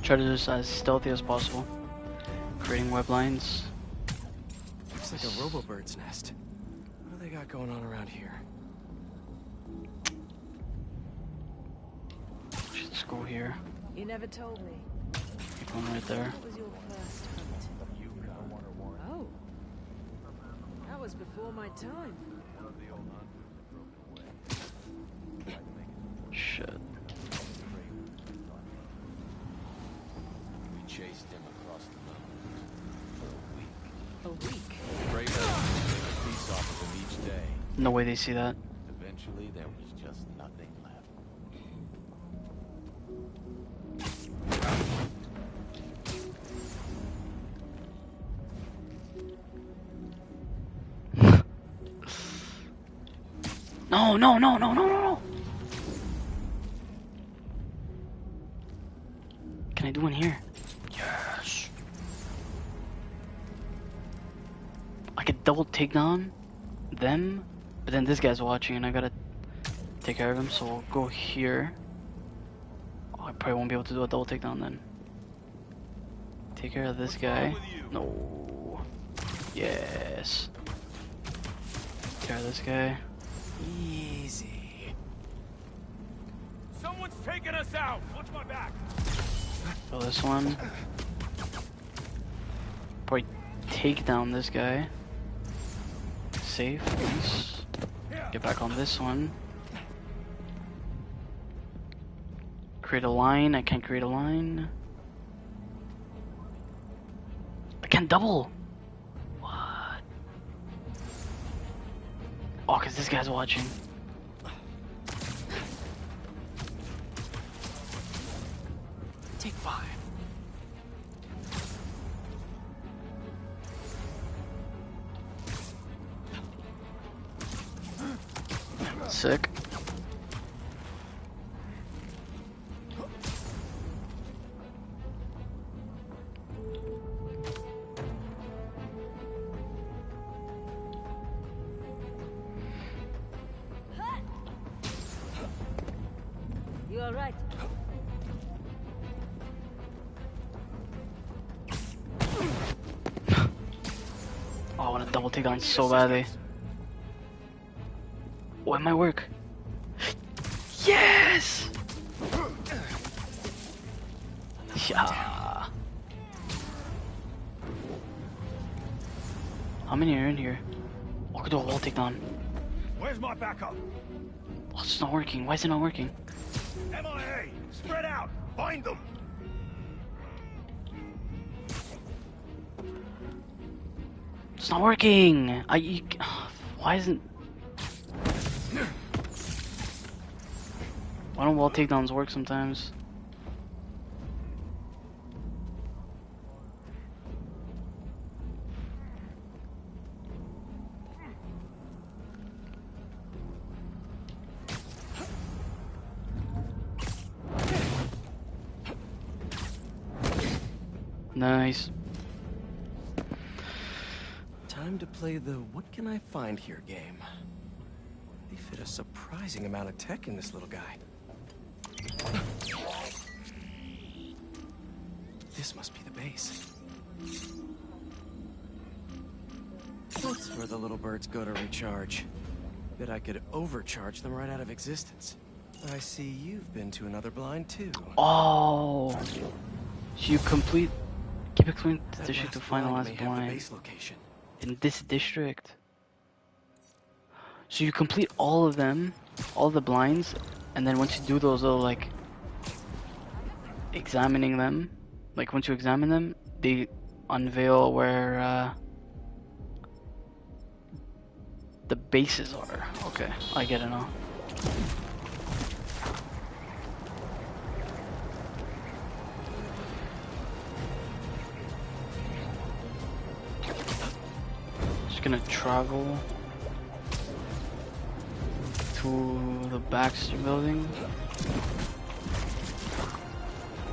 Try to do this as stealthy as possible. Creating web lines. Looks like a robo-bird's nest. What do they got going on around here? Should just go here. You never told me. Keep one right there. What was your first hunt? Oh. That was before my time. Shit. We chased him across the mountains for a week. A week? Prayed to take a piece off of him each day. No way they see that. Eventually, there was just nothing left. No, no, no, no, no, no, no. Can I do one here? Yes. I could double take down them, but then this guy's watching and I gotta take care of him, so we'll go here. Oh, I probably won't be able to do a double takedown then. Take care of this guy. No. Yes. Take care of this guy. Easy. Someone's taking us out. Watch my back. Kill this one. Probably take down this guy. Safe, nice. Get back on this one. Create a line. I can't create a line. I can't double. What? Oh, cause this guy's watching. Take 5. Sick. You all right? Oh, I want to double take down so badly. Oh, it might work. Yes! Yeah. How many are in here? Oh, I could do a wall takedown. Where's my backup? Oh, it's not working. Why is it not working? MIA! Spread out! Find them! It's not working. Why isn't? Why don't wall takedowns work sometimes? Nice. Time to play the what can I find here game. They fit a surprising amount of tech in this little guy. This must be the base. That's where the little birds go to recharge. Bet I could overcharge them right out of existence. I see you've been to another blind too. Oh, so you keep exploring the district to find the last may have the blind base location. in this district. So you complete all of them, all the blinds, and then once you do those little like examining them, like once you examine them, they unveil where the bases are. Okay, I get it now. Just gonna travel to the Baxter building.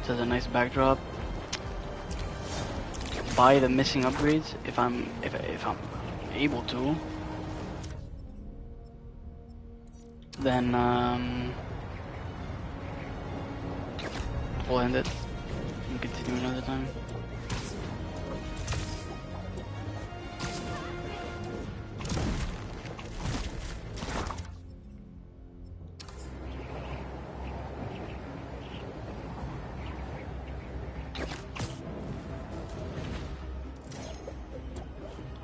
It has a nice backdrop. Buy the missing upgrades if I'm able to. Then we'll end it and continue another time.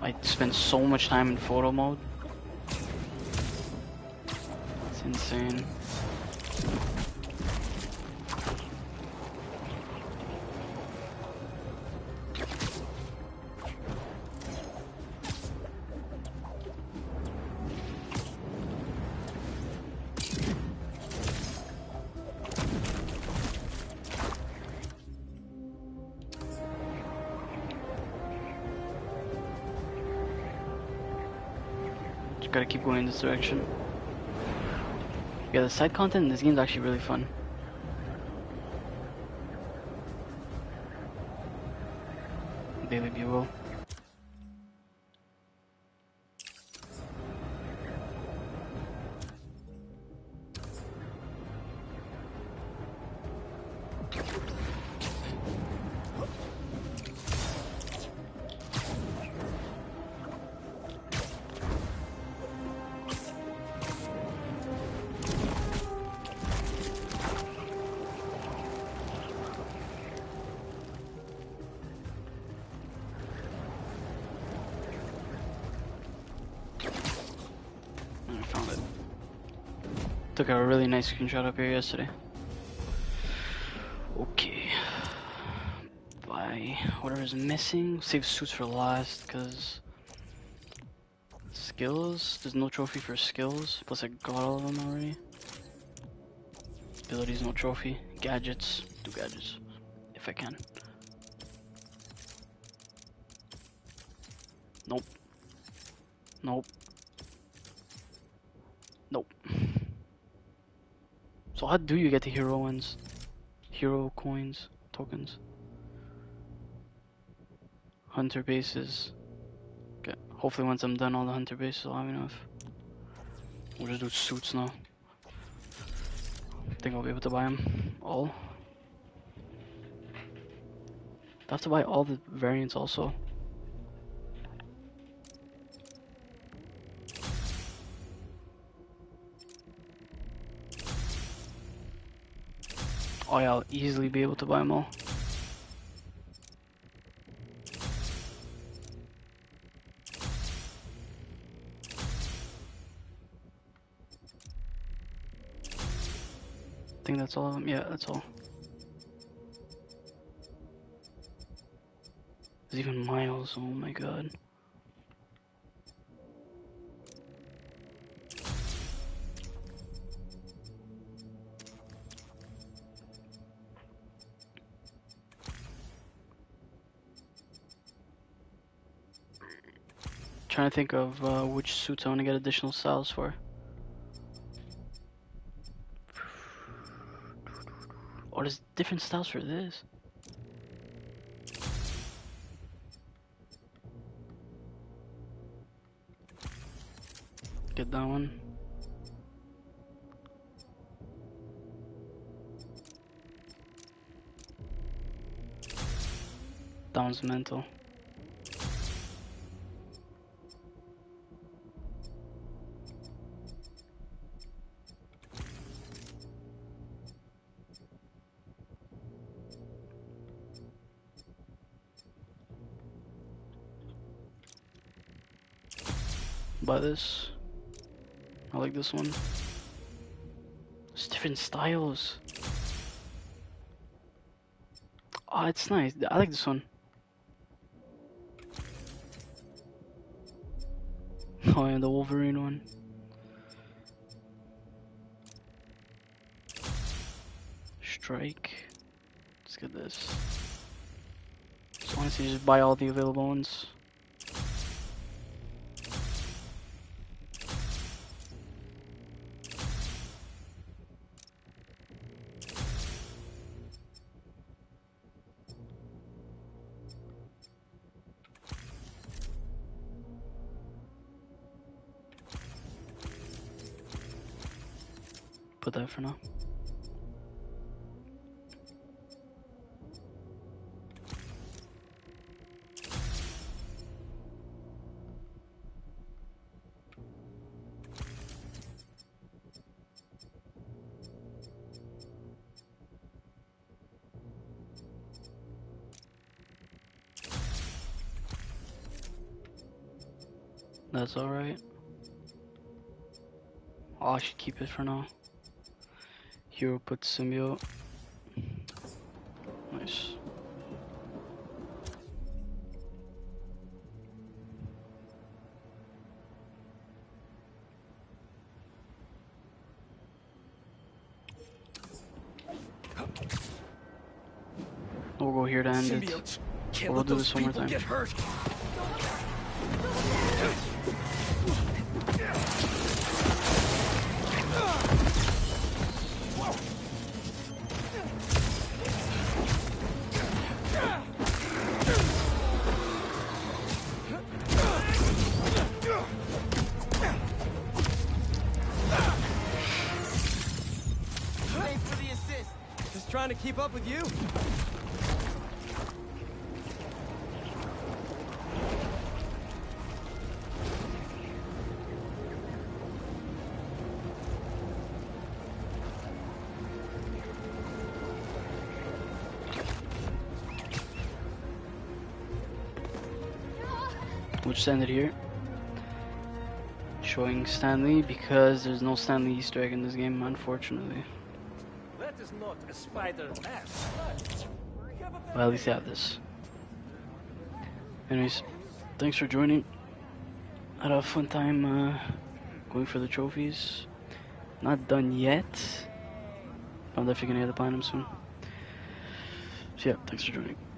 I spent so much time in photo mode. It's insane. Gotta keep going in this direction. Yeah, the side content in this game is actually really fun. Daily Bugle. Took a really nice screenshot up here yesterday. Okay. Buy whatever's missing. Save suits for last, because this skills. There's no trophy for skills. Plus I got all of them already. Abilities, no trophy. Gadgets, do gadgets. If I can. Nope. Nope. Nope. So how do you get the hero ones? Hero coins, tokens. Hunter bases. Okay. Hopefully once I'm done all the hunter bases I'll have enough. We'll just do suits now. I think I'll be able to buy them all. I have to buy all the variants also. Oh yeah, I'll easily be able to buy them all. I think that's all of them. Yeah, that's all. There's even Miles, oh my god. Trying to think of which suits I want to get additional styles for. Oh, there's different styles for this. Get that one. That one's mental. Buy this. I like this one. There's different styles. Oh, it's nice. I like this one. Oh yeah, the Wolverine one. Strike. Let's get this. So honestly, just buy all the available ones. Put that for now. That's alright. Oh, I should keep it for now. Hero put symbiote. Nice. We'll go here to end it. Or we'll do this one more time. Thanks for the assist. Just trying to keep up with you. We'll just end it here. Showing Stanley because there's no Stanley Easter egg in this game, unfortunately. That is not a spider mask. Well, at least I have this. Anyways, thanks for joining. Had a fun time going for the trophies. Not done yet. I'm definitely gonna get to find them soon. So yeah, thanks for joining.